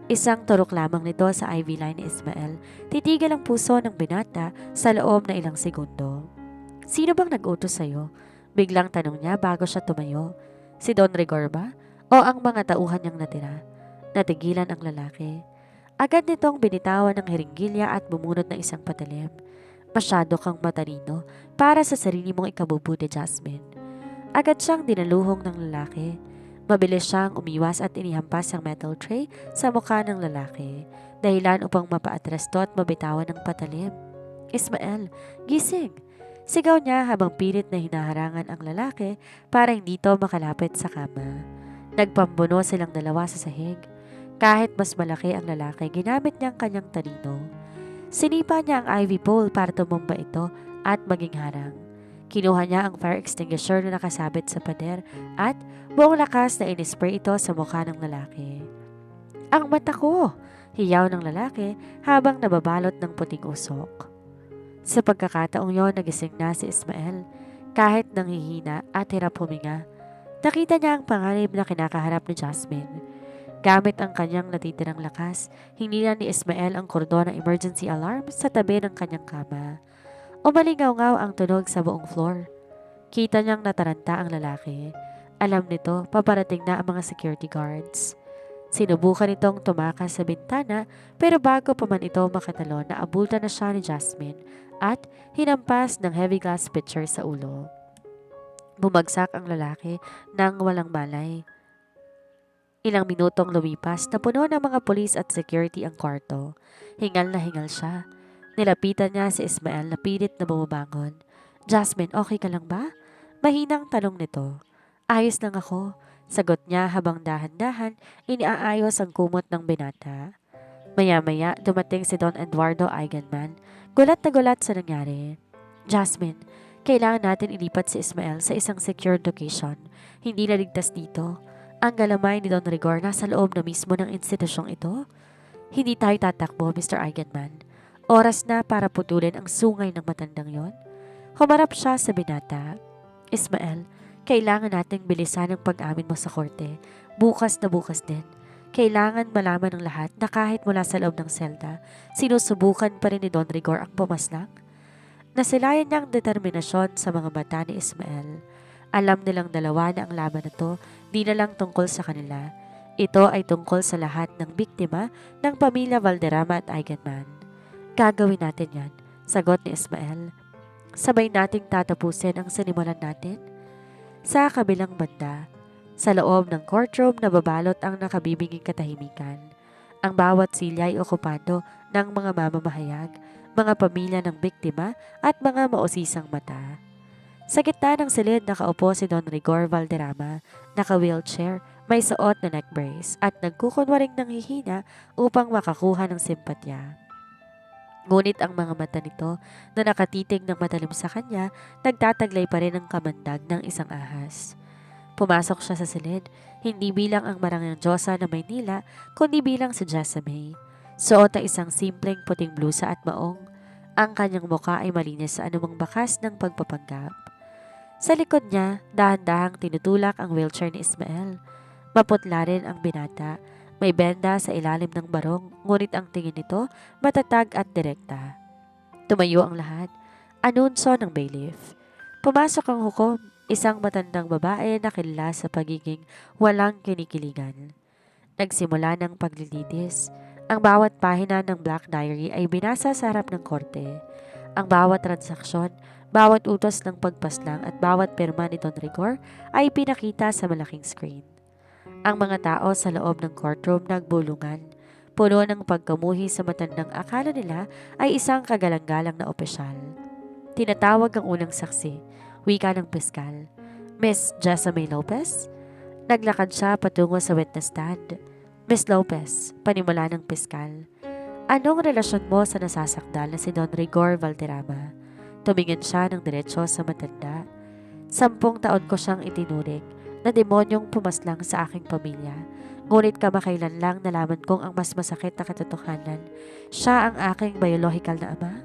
Isang turok lamang nito sa IV line ni Ismael, titigil ang puso ng binata sa loob na ilang segundo. Sino bang nag-utos sa'yo? Biglang tanong niya bago siya tumayo. Si Don Rigor ba? O ang mga tauhan niyang natira? Natigilan ang lalaki. Agad nitong binitawan ng heringgilya at bumunot ng isang patalim. Masyado kang matalino para sa sarili mong ikabubuti, Jasmine. Agad siyang dinaluhong ng lalaki. Mabilis siyang umiwas at inihampas ang metal tray sa mukha ng lalaki, dahilan upang mapaatras to at mabitawan ng patalim. Ismael, gising! Sigaw niya habang pilit na hinaharangan ang lalaki para hindi to makalapit sa kama. Nagpambuno silang dalawa sa sahig. Kahit mas malaki ang lalaki, ginamit niya ang kanyang talino. Sinipa niya ang IV pole para tumumba ito at maging harang. Kinuha niya ang fire extinguisher na nakasabit sa pader at buong lakas na inispray ito sa mukha ng lalaki. Ang mata ko! Hiyaw ng lalaki habang nababalot ng puting usok. Sa pagkakataong yon, nagising na si Ismael. Kahit nanghihina at hirap huminga, nakita niya ang panganib na kinakaharap ni Jasmine. Gamit ang kanyang natitirang lakas, hinila ni Ismael ang kordon ng emergency alarm sa tabi ng kanyang kama. Umalingaw-ngaw ang tunog sa buong floor. Kita niyang nataranta ang lalaki. Alam nito, paparating na ang mga security guards. Sinubukan itong tumakas sa bintana pero bago pa man ito makatalon, naabulta na siya ni Jasmine at hinampas ng heavy glass pitcher sa ulo. Bumagsak ang lalaki nang walang malay. Ilang minutong lumipas na puno ng mga pulis at security ang kwarto. Hingal na hingal siya. Nilapitan niya si Ismael na pilit na bumabangon. Jasmine, okay ka lang ba? Mahinang tanong nito. Ayos lang ako, sagot niya habang dahan-dahan iniaayos ang kumot ng binata. Maya-maya dumating si Don Eduardo Eigenman. Gulat na gulat sa nangyari. Jasmine, kailangan natin ilipat si Ismael sa isang secured location. Hindi naligtas dito. Ang galamay ni Don Rigor nasa loob na mismo ng institusyong ito. Hindi tayo tatakbo, Mr. Eigenman. Oras na para putulin ang sungay ng matandang yon. Humarap siya sa binata. Ismael, kailangan nating bilisan ang pag-amin mo sa korte. Bukas na bukas din. Kailangan malaman ng lahat na kahit mula sa loob ng selda, sinusubukan pa rin ni Don Rigor ang pumaslang. Nasilayan niya ang determinasyon sa mga mata ni Ismael. Alam nilang dalawa na ang laban na to di na lang tungkol sa kanila. Ito ay tungkol sa lahat ng biktima ng pamilya Valderrama at Eigenman. Gagawin natin yan, sagot ni Ismael. Sabay nating tatapusin ang sinimulan natin. Sa kabilang banda, sa loob ng courtroom na babalot ang nakabibiging katahimikan. Ang bawat silya ay okupado ng mga mamamahayag, mga pamilya ng biktima at mga mausisang mata. Sa gitna ng silid nakaupo si Don Rigor Valderrama, naka-wheelchair, may suot na neck brace at nagkukunwaring ng hihina upang makakuha ng simpatya. Ngunit ang mga mata nito na nakatitig ng matalim sa kanya, nagtataglay pa rin ang kamandag ng isang ahas. Pumasok siya sa silid, hindi bilang ang marangyang Diyosa na Maynila, kundi bilang si Jessamine. Suot ang isang simpleng puting blusa at maong. Ang kanyang muka ay malinis sa anumang bakas ng pagpapanggap. Sa likod niya, dahan-dahang tinutulak ang wheelchair ni Ismael. Maputla rin ang binata. May benda sa ilalim ng barong, ngunit ang tingin nito matatag at direkta. Tumayo ang lahat. Anunsyo ng bailiff. Pumasok ang hukom, isang matandang babae na kilala sa pagiging walang kinikiligan. Nagsimula ng paglilitis. Ang bawat pahina ng Black Diary ay binasa sa harap ng korte. Ang bawat transaksyon, bawat utos ng pagpaslang at bawat pirma ni Don Rigor ay pinakita sa malaking screen. Ang mga tao sa loob ng courtroom nagbulungan. Puno ng pagkamuhi sa matandang akala nila ay isang kagalang-galang na opisyal. Tinatawag ang unang saksi, wika ng piskal. Miss Jessamine Lopez? Naglakad siya patungo sa witness stand. Miss Lopez, panimula ng piskal. Anong relasyon mo sa nasasakdal na si Don Rigor Valderrama? Tumingin siya ng diretsyo sa matanda. 10 taon ko siyang itinuring na demonyong pumaslang sa aking pamilya. Ngunit kamakailan lang nalaman kong ang mas masakit na katotohanan. Siya ang aking biological na ama.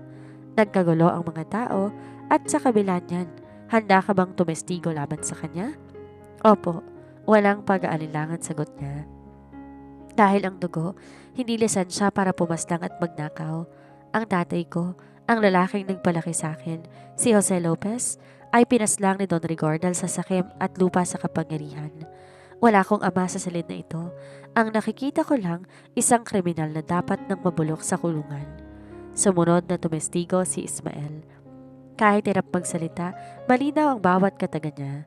Nagkagulo ang mga tao at sa kabila niyan, handa ka bang tumestigo laban sa kanya? Opo, walang pag-aalilangan sagot niya. Dahil ang dugo, hindi lisensya para pumaslang at magnakaw. Ang tatay ko, ang lalaking nagpalaki sa akin, si Jose Lopez, ay pinaslang ni Don Rigor dahil sa sakim at lupa sa kapangyarihan. Wala akong ama sa silid na ito. Ang nakikita ko lang, isang kriminal na dapat nang mabulok sa kulungan. Sumunod na tumestigo si Ismael. Kahit hirap magsalita, malinaw ang bawat kataga niya.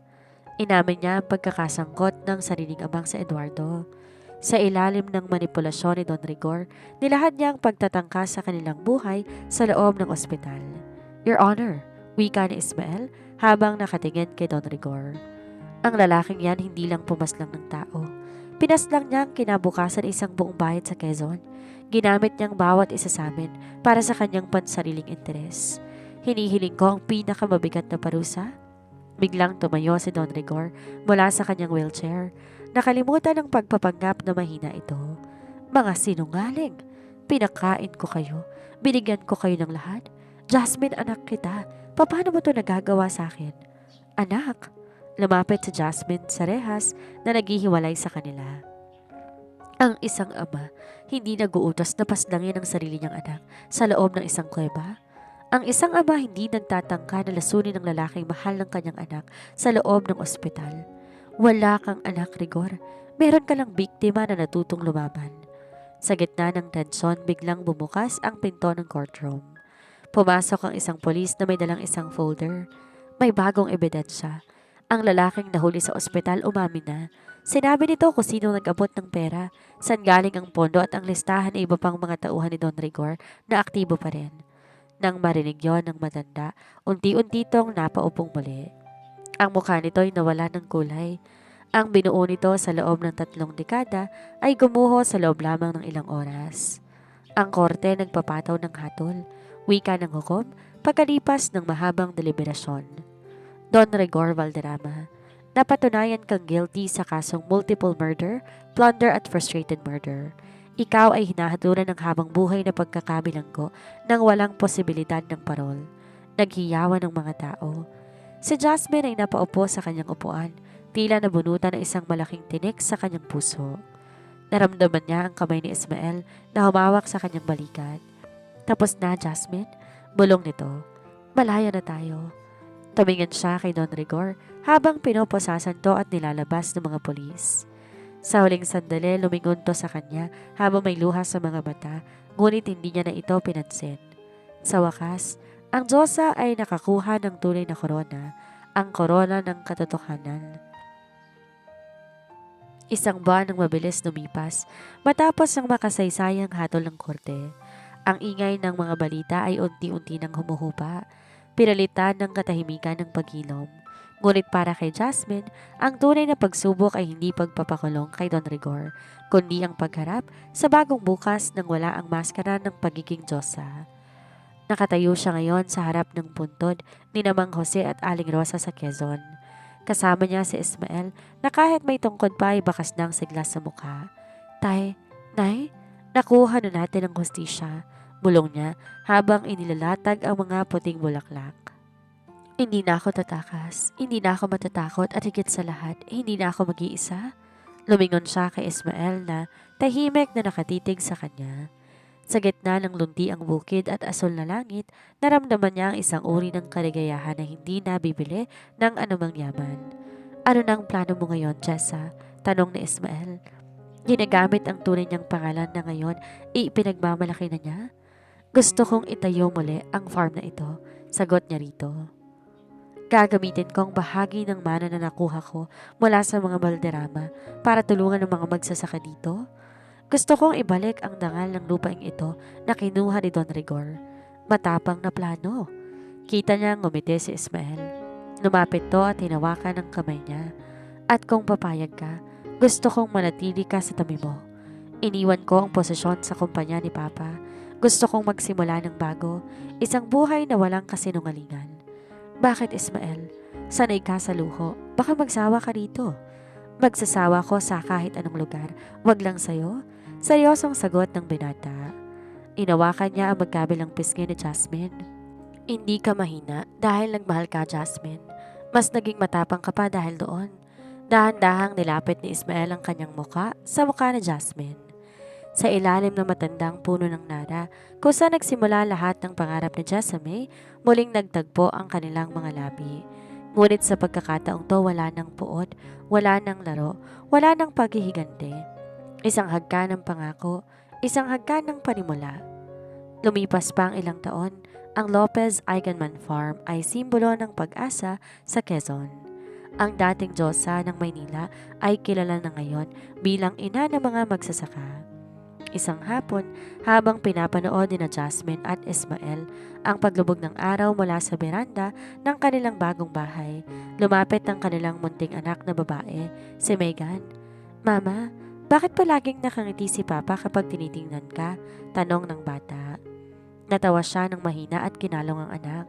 Inamin niya ang pagkakasangkot ng sariling amang sa Eduardo. Sa ilalim ng manipulasyon ni Don Rigor, nilahad niya ang pagtatangka sa kanilang buhay sa loob ng ospital. Your Honor, wika ni Ismael habang nakatingin kay Don Rigor. Ang lalaking yan hindi lang pumaslang ng tao. Pinaslang niya ang kinabukasan isang buong bayad sa Quezon. Ginamit niyang bawat isa sa amin para sa kanyang pansariling interes. Hinihiling ko ang pinakamabigat na parusa. Biglang tumayo si Don Rigor mula sa kanyang wheelchair. Nakalimutan ang pagpapanggap na mahina ito. Mga sinungaling! Pinakain ko kayo. Binigyan ko kayo ng lahat. Jasmine, anak kita. Paano mo ito nagagawa sa akin? Anak! Lumapit si Jasmine sa rehas na naghihiwalay sa kanila. Ang isang ama, hindi nag-uutos na paslangin ang sarili niyang anak sa loob ng isang kuweba. Ang isang ama hindi nagtatangka na lasunin ng lalaking mahal ng kanyang anak sa loob ng ospital. Wala kang anak, Rigor. Meron ka lang biktima na natutong lumaban. Sa gitna ng tensyon, biglang bumukas ang pinto ng courtroom. Pumasok ang isang polis na may dalang isang folder. May bagong ebidensya. Ang lalaking nahuli sa ospital umamin na. Sinabi nito kung sino nag-abot ng pera, saan galing ang pondo at ang listahan ng iba pang mga tauhan ni Don Rigor na aktibo pa rin. Nang marinig yon ng matanda, unti-unti itong napaupong muli. Ang mukha nito ay nawala ng kulay. Ang binuo nito sa loob ng 3 dekada ay gumuho sa loob lamang ng ilang oras. Ang korte nagpapataw ng hatol. Wika ng hukom, pagkalipas ng mahabang deliberasyon. Don Rigor Valderrama, napatunayan kang guilty sa kasong multiple murder, plunder at frustrated murder. Ikaw ay hinahatulan ng habang buhay na pagkakabilanggo ng walang posibilidad ng parol. Naghiyawan ng mga tao. Si Jasmine ay napaupo sa kanyang upuan, tila nabunutan ng isang malaking tinik sa kanyang puso. Naramdaman niya ang kamay ni Ismael na humawak sa kanyang balikat. Tapos na, Jasmine, bulong nito. Malaya na tayo. Tumingin siya kay Don Rigor habang pinoposasan to at nilalabas ng mga pulis. Sa huling sandali, lumingon to sa kanya habang may luha sa mga mata, ngunit hindi niya na ito pinansin. Sa wakas, ang Diyosa ay nakakuha ng tunay na korona, ang korona ng katotohanan. Isang buwan ng mabilis lumipas matapos ang makasaysayang hatol ng korte. Ang ingay ng mga balita ay unti-unti nang humuhupa, pinalitan ng katahimikan ng pag-ilom. Ngunit para kay Jasmine, ang tunay na pagsubok ay hindi pagpapakulong kay Don Rigor, kundi ang pagharap sa bagong bukas nang wala ang maskara ng pagiging Diyosa. Nakatayo siya ngayon sa harap ng puntod ni Namang Jose at Aling Rosa sa Quezon. Kasama niya si Ismael na kahit may tungkod pa ay bakas ng sigla sa mukha. Tay, Nay, nakuha na natin ang hustisya, bulong niya habang inilalatag ang mga puting bulaklak. Hindi na ako tatakas, hindi na ako matatakot at higit sa lahat, hindi na ako mag-iisa. Lumingon siya kay Ismael na tahimik na nakatitig sa kanya. Sa gitna ng lunti ang bukid at asul na langit, naramdaman niya ang isang uri ng kaligayahan na hindi nabibili ng anumang yaman. Ano nang plano mo ngayon, Jessa? Tanong ni Ismael. Ginagamit ang tunay niyang pangalan na ngayon, ipinagmamalaki na niya. Gusto kong itayo muli ang farm na ito, sagot niya rito. Gagamitin ko ang bahagi ng mana na nakuha ko mula sa mga balderrama para tulungan ng mga magsasaka dito. Gusto kong ibalik ang dangal ng lupaing ito na kinuha ni Don Rigor. Matapang na plano. Kita niya ngumiti si Ismael. Lumapit to at hinawakan ang kamay niya. At kung papayag ka, gusto kong manatili ka sa tabi mo. Iniwan ko ang posisyon sa kumpanya ni Papa. Gusto kong magsimula ng bago, isang buhay na walang kasinungalingan. Bakit, Ismael? Sanay ka sa luho. Baka magsawa ka rito. Magsasawa ko sa kahit anong lugar. Wag lang sa'yo. Seryosong sagot ng binata. Inawakan niya ang magkabilang pisngi ni Jasmine. Hindi ka mahina dahil nagmahal ka, Jasmine. Mas naging matapang ka pa dahil doon. Dahan-dahang nilapit ni Ismael ang kanyang muka sa muka ni Jasmine. Sa ilalim ng matandang puno ng nara, kung saan nagsimula lahat ng pangarap ni Jessamy, muling nagtagpo ang kanilang mga labi. Ngunit sa pagkakataong to, wala ng puot, wala ng laro, wala ng paghihigante. Isang hagkan ng pangako, isang hagkan ng panimula. Lumipas pa ang ilang taon, ang Lopez Eigenman Farm ay simbolo ng pag-asa sa Quezon. Ang dating Diyosa ng Maynila ay kilala na ngayon bilang ina ng mga magsasaka. Isang hapon, habang pinapanood ni Jasmine at Ismael ang paglubog ng araw mula sa beranda ng kanilang bagong bahay, lumapit ang kanilang munting anak na babae, si Megan. Mama, bakit palaging nakangiti si Papa kapag tinitingnan ka? Tanong ng bata. Natawa siya ng mahina at kinalong ang anak.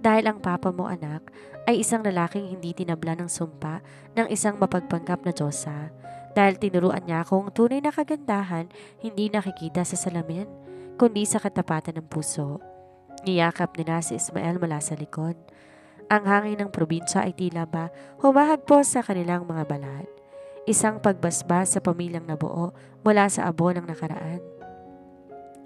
Dahil ang papa mo, anak, ay isang lalaking hindi tinabla ng sumpa ng isang mapagpanggap na Diyosa. Dahil tinuruan niya akong tunay na kagandahan hindi nakikita sa salamin, kundi sa katapatan ng puso. Niyakap nila si Ismael mula sa likod. Ang hangin ng probinsya ay tila ba humahagpo sa kanilang mga balat. Isang pagbasbas sa pamilyang nabuo mula sa abo ng nakaraan.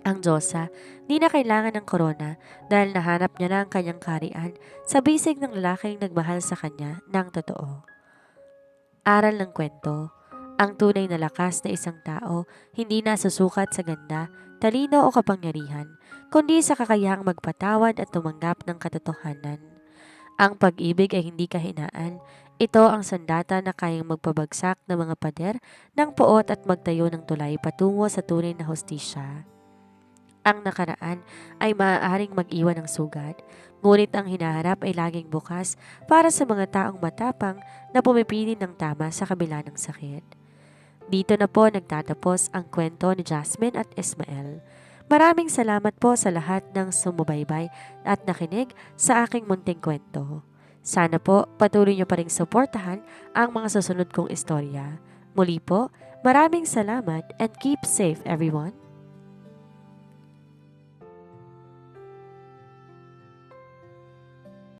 Ang Diyosa, di na kailangan ng korona dahil nahanap niya na ang kanyang kaharian sa bisig ng lalaking nagmahal sa kanya ng totoo. Aral ng kwento. Ang tunay na lakas na isang tao hindi nasusukat sa ganda, talino o kapangyarihan, kundi sa kakayahang magpatawad at tumanggap ng katotohanan. Ang pag-ibig ay hindi kahinaan. Ito ang sandata na kayang magpabagsak ng mga pader ng puot at magtayo ng tulay patungo sa tunay na hustisya. Ang nakaraan ay maaaring mag-iwan ng sugat, ngunit ang hinaharap ay laging bukas para sa mga taong matapang na pumipili ng tama sa kabila ng sakit. Dito na po nagtatapos ang kwento ni Jasmine at Ismael. Maraming salamat po sa lahat ng sumubaybay at nakinig sa aking munting kwento. Sana po patuloy niyo pa ring suportahan ang mga susunod kong istorya. Muli po, maraming salamat and keep safe everyone.